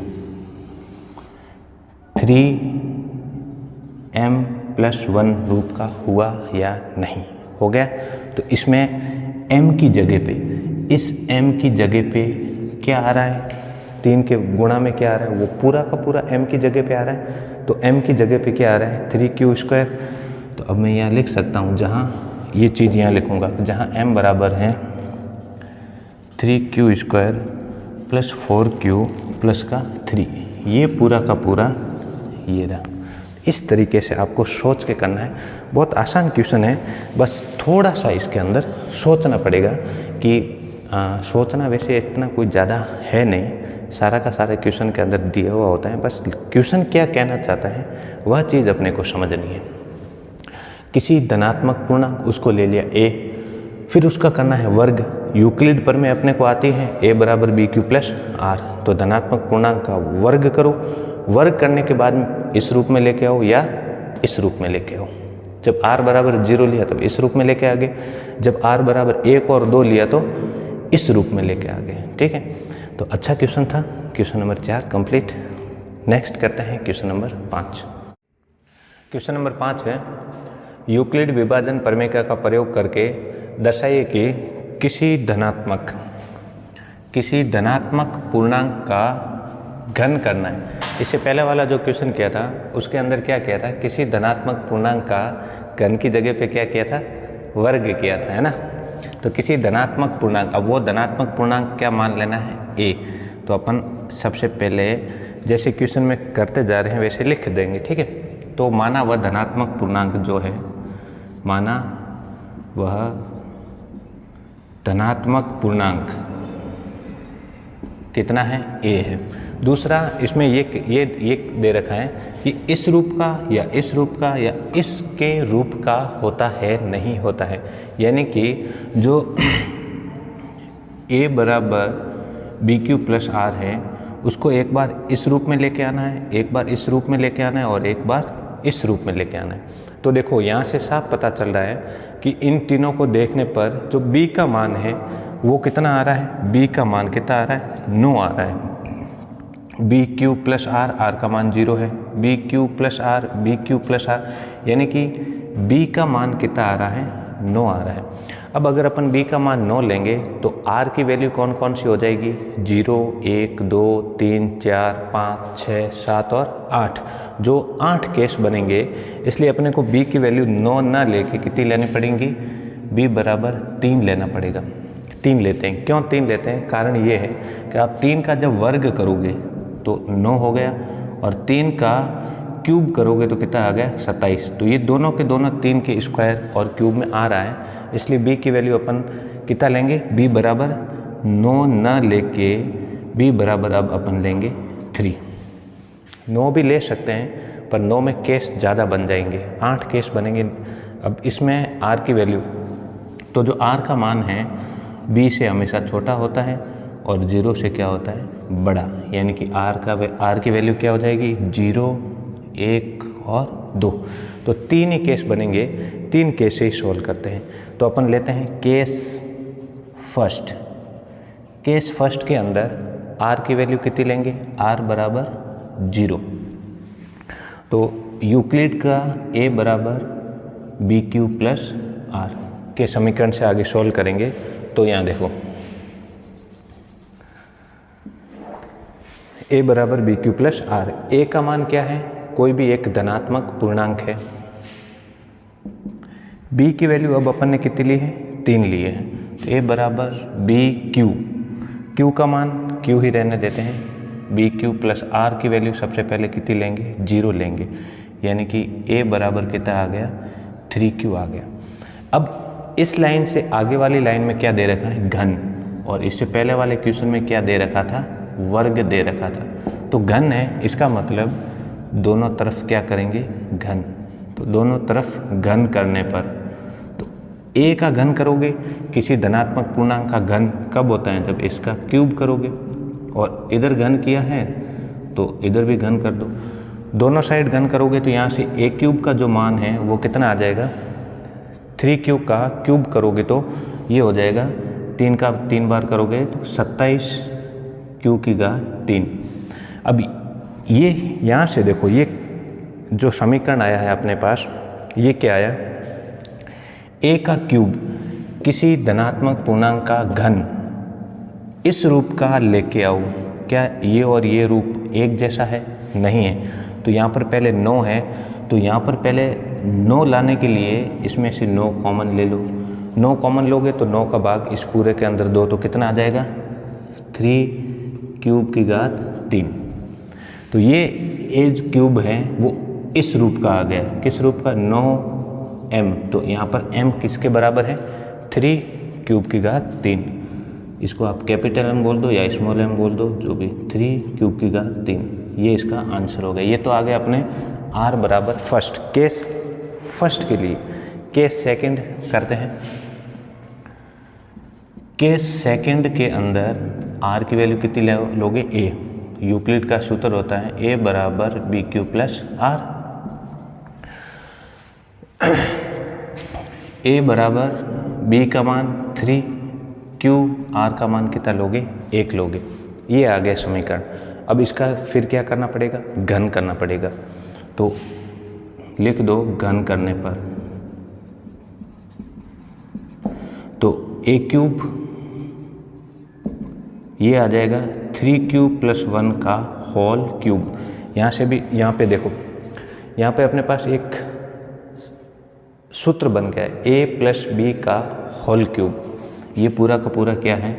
3m प्लस 1 रूप का हुआ या नहीं, हो गया। तो इसमें m की जगह पे, इस m की जगह पे क्या आ रहा है, 3 के गुणा में क्या आ रहा है, वो पूरा का पूरा m की जगह पे आ रहा है। तो m की जगह पे क्या आ रहा है, 3q स्क्वायर। तो अब मैं यहाँ लिख सकता हूँ, जहाँ ये चीज़ यहाँ लिखूँगा, जहाँ m बराबर है 3q square plus 4q plus का 3, ये पूरा का पूरा ये रहा। इस तरीके से आपको सोच के करना है। बहुत आसान क्वेश्चन है, बस थोड़ा सा इसके अंदर सोचना पड़ेगा कि सोचना वैसे इतना कोई ज़्यादा है नहीं, सारा का सारा क्वेश्चन के अंदर दिया हुआ होता है, बस क्वेश्चन क्या कहना चाहता है वह चीज़ अपने को समझनी है। किसी धनात्मक पूर्णांक उसको ले लिया a, फिर उसका करना है वर्ग। यूक्लिड पर में अपने को आती है a बराबर बी क्यू प्लस आर, तो धनात्मक पूर्णांक का वर्ग करो। वर्ग करने के बाद में इस रूप में लेके आओ या इस रूप में लेके आओ। जब r बराबर 0 लिया तब इस रूप में लेके आ गए, जब r बराबर 1 और 2 लिया तो इस रूप में लेके आ गए। ठीक है, तो अच्छा क्वेश्चन था। Question number 4 complete. नेक्स्ट करते हैं क्वेश्चन नंबर 5। क्वेश्चन नंबर 5 है, यूक्लिड विभाजन प्रमेय का प्रयोग करके दर्शाइए कि किसी धनात्मक पूर्णांक का घन करना है। इससे पहले वाला जो क्वेश्चन किया था उसके अंदर क्या किया था, किसी धनात्मक पूर्णांक का घन की जगह पे क्या किया था, वर्ग किया था, है ना। तो किसी धनात्मक पूर्णांक, अब वो धनात्मक पूर्णांक क्या मान लेना है, a। तो अपन सबसे पहले जैसे क्वेश्चन में करते जा रहे हैं वैसे लिख देंगे। ठीक है, तो माना वह धनात्मक पूर्णांक जो है, माना वह धनात्मक पूर्णांक कितना है, a है। दूसरा इसमें ये दे रखा है कि इस रूप का या इस रूप का या इसके रूप का होता है नहीं होता है, यानी कि जो a बराबर बी क्यू प्लस आर है उसको एक बार इस रूप में लेके आना है, एक बार इस रूप में लेके आना है और एक बार इस रूप में लेके आना है। तो देखो यहाँ से साफ पता चल रहा है कि इन तीनों को देखने पर जो b का मान है वो कितना आ रहा है, b का मान कितना आ रहा है, 9 आ रहा है। B Q plus R, R का मान 0 है, B Q plus R, B Q plus R, यानी कि b का मान कितना आ रहा है, 9 आ रहा है। अब अगर अपन b का मान 9 लेंगे तो r की वैल्यू कौन कौन सी हो जाएगी, 0, 1, 2, 3, 4, 5, 6, 7 और 8, जो 8 केस बनेंगे। इसलिए अपने को b की वैल्यू 9 ना लेके कितनी लेनी पड़ेगी, b बराबर 3 लेना पड़ेगा। 3 लेते हैं, क्यों 3 लेते हैं, कारण ये है कि आप 3 का जब वर्ग करोगे तो 9 हो गया और 3 का क्यूब करोगे तो कितना आ गया, 27। तो ये दोनों के दोनों 3 के स्क्वायर और क्यूब में आ रहा है, इसलिए b की वैल्यू अपन कितना लेंगे, b बराबर 9 न लेके b बराबर अब अपन लेंगे 3। 9 भी ले सकते हैं पर 9 में केस ज़्यादा बन जाएंगे, 8 केस बनेंगे। अब इसमें r की वैल्यू, तो जो r का मान है b से हमेशा छोटा होता है और 0 से क्या होता है, बड़ा, यानी कि r की वैल्यू क्या हो जाएगी, 0, 1 और 2। तो 3 ही केस बनेंगे, 3 केस से ही सोल्व करते हैं। तो अपन लेते हैं केस फर्स्ट। केस फर्स्ट के अंदर r की वैल्यू कितनी लेंगे, r बराबर 0। तो यूक्लिड का a बराबर बी क्यू प्लस आर के समीकरण से आगे सोल्व करेंगे। तो यहाँ देखो a बराबर B Q plus R, a का मान क्या है, कोई भी एक धनात्मक पूर्णांक है। b की वैल्यू अब अपन ने कितनी ली है, 3 ली है। तो a बराबर बी क्यू, q का मान q ही रहने देते हैं, बी क्यू प्लस आर की वैल्यू सबसे पहले कितनी लेंगे, 0 लेंगे, यानी कि a बराबर कितना आ गया, 3q आ गया। अब इस लाइन से आगे वाली लाइन में क्या दे रखा है, घन, और इससे पहले वाले क्वेश्चन में क्या दे रखा था, वर्ग दे रखा था। तो घन है, इसका मतलब दोनों तरफ क्या करेंगे, घन। तो दोनों तरफ घन करने पर, तो a का घन करोगे, किसी धनात्मक पूर्णांक का घन कब होता है, जब इसका क्यूब करोगे, और इधर घन किया है तो इधर भी घन कर दो, दोनों साइड घन करोगे तो यहाँ से a क्यूब का जो मान है वो कितना आ जाएगा, 3q का क्यूब करोगे तो ये हो जाएगा, 3 का 3 बार करोगे तो 27 q की घात 3। अब ये यहाँ से देखो, ये जो समीकरण आया है अपने पास, ये क्या आया, a का क्यूब किसी धनात्मक पूर्णांक का घन इस रूप का लेके आओ। क्या ये और ये रूप एक जैसा है, नहीं है। तो यहाँ पर पहले 9 है, तो यहाँ पर पहले 9 लाने के लिए इसमें से 9 कॉमन ले लो। 9 कॉमन लोगे तो 9 का भाग इस पूरे के अंदर 2, तो कितना आ जाएगा, 3 क्यूब की घात 3। तो ये एज क्यूब है वो इस रूप का आ गया, किस रूप का, 9m। तो यहाँ पर m किसके बराबर है, 3 क्यूब की घात 3। इसको आप कैपिटल M बोल दो या स्मॉल m बोल दो, जो भी, 3 क्यूब की घात 3, ये इसका आंसर हो गया। ये तो आ गया अपने r बराबर फर्स्ट, केस फर्स्ट के लिए। केस सेकंड करते हैं। केस सेकंड के अंदर r की वैल्यू कितनी लोगे, a। यूक्लिड का सूत्र होता है a बराबर B Q plus r। a बराबर b का मान 3, q r का मान कितना लोगे, 1 लोगे। ये आ गया समीकरण। अब इसका फिर क्या करना पड़ेगा, घन करना पड़ेगा। तो लिख दो घन करने पर, तो a क्यूब ये आ जाएगा 3q + 1 का होल क्यूब। यहाँ से भी, यहाँ पे देखो, यहाँ पे अपने पास एक सूत्र बन गया है a + b का होल क्यूब। ये पूरा का पूरा क्या है,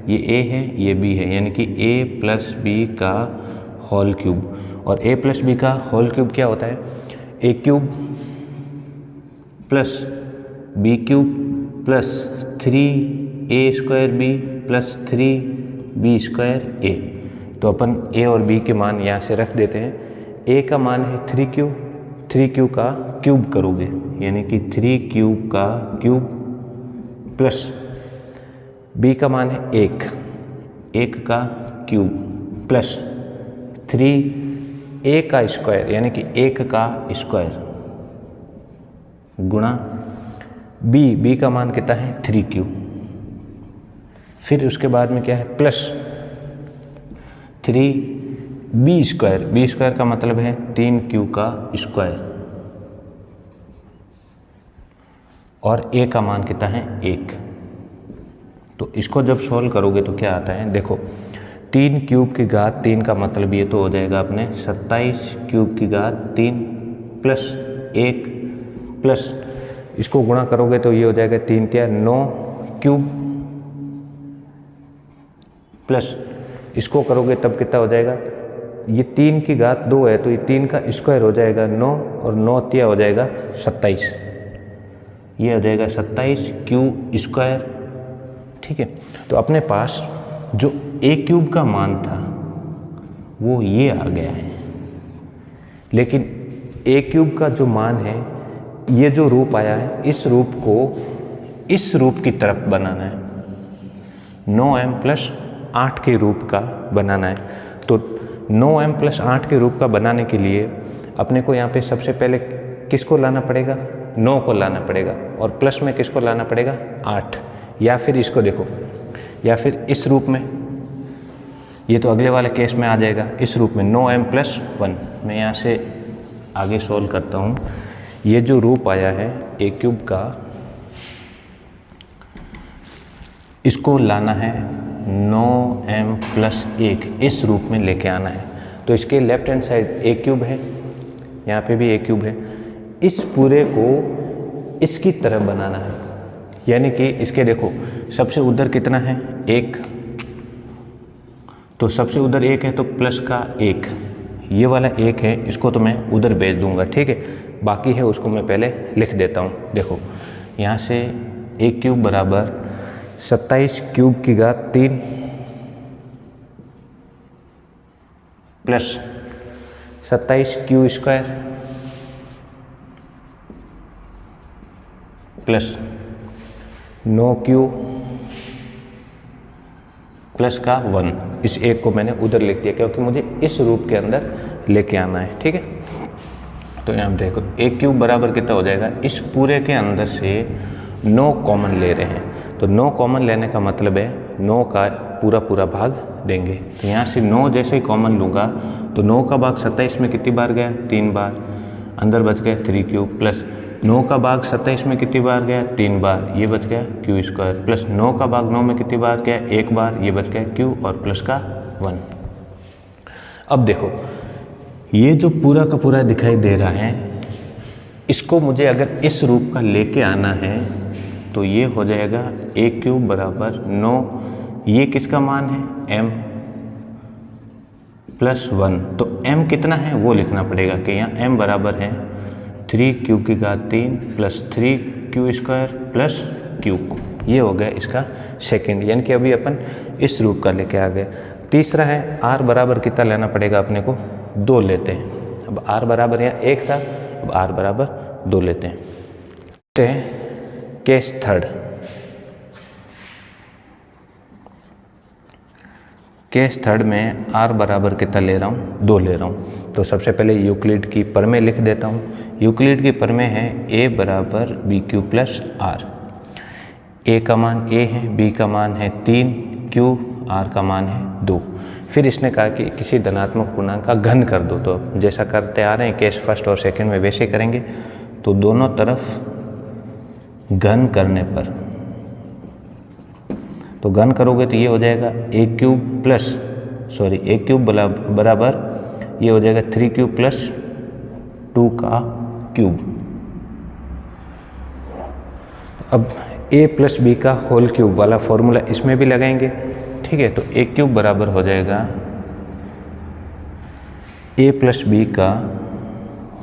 ये a है, ये b है, यानी कि a + b का होल क्यूब। और a + b का होल क्यूब क्या होता है, a cube plus b cube plus 3a² b plus 3b² a। तो अपन a और b के मान यहाँ से रख देते हैं। a का मान है 3q, 3q का क्यूब करोगे, यानी कि 3q का क्यूब प्लस b का मान है 1 का क्यूब प्लस 3a का स्क्वायर, यानी कि 1 का स्क्वायर गुणा b का मान कितना है 3q। फिर उसके बाद में क्या है, प्लस 3b², b² का मतलब है 3q का स्क्वायर, और a का मान कितना है 1। तो इसको जब सॉल्व करोगे तो क्या आता है, देखो 3 क्यूब की घात 3 का मतलब ये तो हो जाएगा अपने 27 क्यूब की घात 3 प्लस 1 प्लस इसको गुणा करोगे तो ये हो जाएगा 3 × 9 क्यूब प्लस इसको करोगे तब कितना हो जाएगा, ये 3 की घात 2 है तो ये 3 का स्क्वायर हो जाएगा 9, और 9 तिया हो जाएगा 27, ये हो जाएगा 27 क्यू²। ठीक है, तो अपने पास जो a क्यूब का मान था वो ये आ गया है, लेकिन a क्यूब का जो मान है, ये जो रूप आया है, इस रूप को इस रूप की तरफ बनाना है, 9m + 8 के रूप का बनाना है। तो 9m + 8 के रूप का बनाने के लिए अपने को यहाँ पे सबसे पहले किसको लाना पड़ेगा, 9 को लाना पड़ेगा, और प्लस में किसको लाना पड़ेगा, 8। या फिर इसको देखो, या फिर इस रूप में, ये तो अगले वाले केस में आ जाएगा, इस रूप में 9m + 1। मैं यहाँ से आगे सॉल्व करता हूँ। ये जो रूप आया है a क्यूब का, इसको लाना है 9m + 1, इस रूप में लेके आना है। तो इसके left hand side a cube है, यहाँ पे भी a क्यूब है, इस पूरे को इसकी तरफ बनाना है, यानी कि इसके देखो सबसे उधर कितना है 1, तो सबसे उधर 1 है तो प्लस का 1, ये वाला 1 है, इसको तो मैं उधर भेज दूंगा। ठीक है, बाकी है उसको मैं पहले लिख देता हूँ। देखो यहाँ से a क्यूब बराबर 27 क्यूब की घात 3 प्लस 27 क्यू² प्लस 9q प्लस का 1। इस एक को मैंने उधर लिख दिया क्योंकि मुझे इस रूप के अंदर लेके आना है। ठीक है, तो यहाँ देखो a क्यूब बराबर कितना हो जाएगा, इस पूरे के अंदर से 9 कॉमन ले रहे हैं, तो 9 कॉमन लेने का मतलब है 9 का पूरा भाग देंगे। तो यहाँ से 9 जैसे ही कॉमन लूँगा तो 9 का भाग 27 में कितनी बार गया, 3 बार, अंदर बच गया 3q प्लस 9 का भाग 27 में कितनी बार गया, 3 बार, ये बच गया q² प्लस 9 का भाग 9 में कितनी बार गया, 1 बार, ये बच गया q और प्लस का 1। अब देखो ये जो पूरा का पूरा दिखाई दे रहा है, इसको मुझे अगर इस रूप का लेके आना है तो ये हो जाएगा a क्यूब बराबर 9, ये किसका मान है m प्लस 1, तो m कितना है वो लिखना पड़ेगा कि यहाँ m बराबर है 3q की घात 3 plus 3q square plus q। ये हो गया इसका सेकंड, यानी कि अभी अपन इस रूप का लेके आ गए। तीसरा है r बराबर कितना लेना पड़ेगा अपने को, 2 लेते हैं। अब r बराबर यहाँ 1 था, अब r बराबर 2 लेते हैं। केस थर्ड, केस थर्ड में r बराबर कितना ले रहा हूँ, 2 ले रहा हूँ। तो सबसे पहले यूक्लिड की प्रमेय लिख देता हूँ। यूक्लिड की प्रमेय है a बराबर B Q plus R. a का मान a है, b का मान है 3, q r का मान है 2। फिर इसने कहा कि किसी धनात्मक पूर्णांक का घन कर दो। तो अब जैसा करते आ रहे हैं केस फर्स्ट और सेकंड में वैसे करेंगे। तो दोनों तरफ घन करने पर, तो घन करोगे तो ये हो जाएगा a क्यूब बराबर ये हो जाएगा 3q प्लस 2 का क्यूब। अब a प्लस बी का होल क्यूब वाला फॉर्मूला इसमें भी लगाएंगे, ठीक है। तो a क्यूब बराबर हो जाएगा a प्लस बी का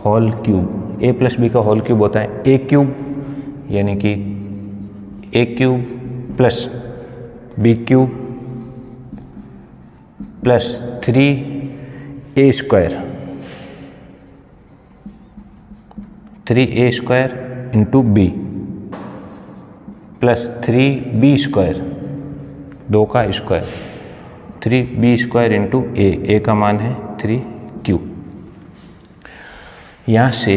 whole cube. a plus B का होल क्यूब होता है a क्यूब, यानी कि a cube plus B cube plus 3a square, 3a square into B plus 3b square, 2 का square, 3b square into a का मान है 3q। यहाँ से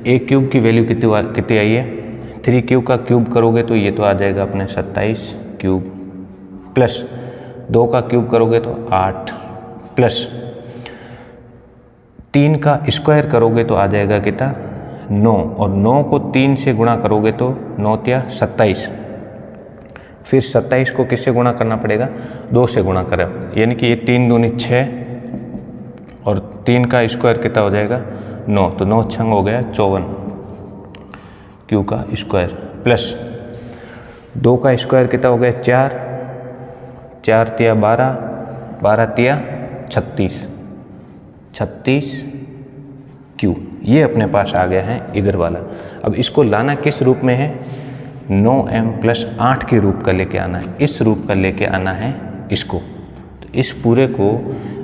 a क्यूब की वैल्यू कितनी आई है, 3q का क्यूब करोगे तो ये तो आ जाएगा अपने 27 क्यूब, प्लस 2 का क्यूब करोगे तो 8, प्लस 3 का स्क्वायर करोगे तो आ जाएगा कितना 9, और 9 को 3 से गुणा करोगे तो 9 या 27। फिर 27 को किससे गुणा करना पड़ेगा, 2 से गुणा करें, यानी कि ये 3 दूनी 6 और 3 का स्क्वायर कितना हो जाएगा 9, तो 9 छंग हो गया 54 क्यू का स्क्वायर, प्लस 2 का स्क्वायर कितना हो गया 4, 4 तिया 12, 12 तिया 36, 36 क्यू। ये अपने पास आ गया है इधर वाला। अब इसको लाना किस रूप में है, 9m प्लस 8 के रूप का लेके आना है, इस रूप का लेके आना है इसको। तो इस पूरे को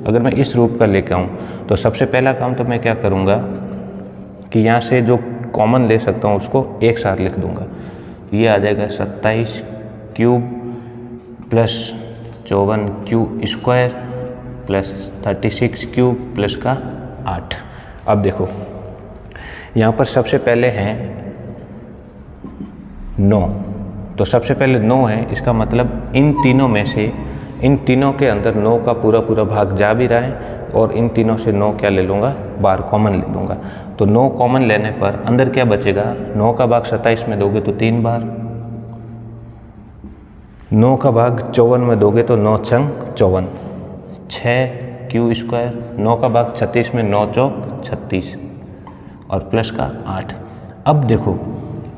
अगर मैं इस रूप का लेके आऊँ तो सबसे पहला काम तो मैं क्या करूँगा कि यहाँ से जो कॉमन ले सकता हूँ उसको एक साथ लिख दूँगा। ये आ जाएगा 27 cube plus 54 Q square plus 36 cube plus का 8। अब देखो यहाँ पर सबसे पहले हैं 9, तो सबसे पहले 9 है, इसका मतलब इन तीनों में से, इन तीनों के अंदर 9 का पूरा भाग जा भी रहा है, और इन तीनों से 9 क्या ले लूँगा, बार कॉमन ले लूँगा। तो 9 कॉमन लेने पर अंदर क्या बचेगा, 9 का भाग 27 में दोगे तो 3 बार, 9 का भाग 54 में दोगे तो 9 छंग 54, 6 क्यू स्क्वायर, 9 का भाग 36 में 9 चौक 36 और प्लस का 8। अब देखो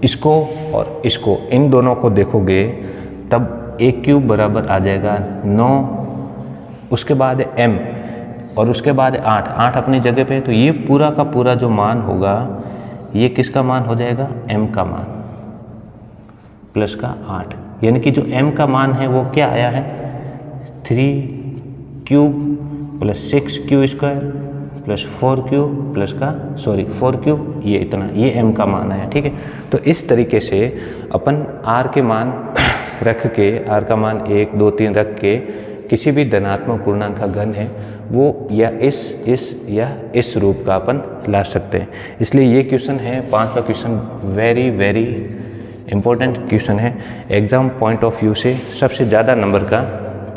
इसको और इसको, इन दोनों को देखोगे तब a क्यूब बराबर आ जाएगा 9, उसके बाद m और उसके बाद 8, 8 अपनी जगह पे है, तो ये पूरा का पूरा जो मान होगा ये किसका मान हो जाएगा, m का मान प्लस का 8। यानी कि जो m का मान है वो क्या आया है, 3 cube plus 6 Q square plus 4 Q plus का 4 क्यू, ये इतना, ये m का मान आया, ठीक है। तो इस तरीके से अपन r के मान रख के, r का मान 1 2 3 रख के किसी भी धनात्मक पूर्णांक का घन है वो या इस रूप का अपन ला सकते हैं। इसलिए ये क्वेश्चन है 5वां क्वेश्चन, वेरी इम्पोर्टेंट क्वेश्चन है। एग्ज़ाम पॉइंट ऑफ व्यू से सबसे ज़्यादा नंबर का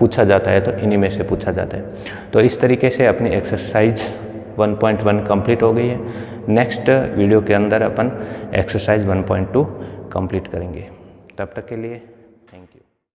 पूछा जाता है, तो इन्हीं में से पूछा जाता है। तो इस तरीके से अपनी एक्सरसाइज 1.1 कंप्लीट हो गई है। नेक्स्ट वीडियो के अंदर अपन एक्सरसाइज 1.2 कंप्लीट करेंगे। तब तक के लिए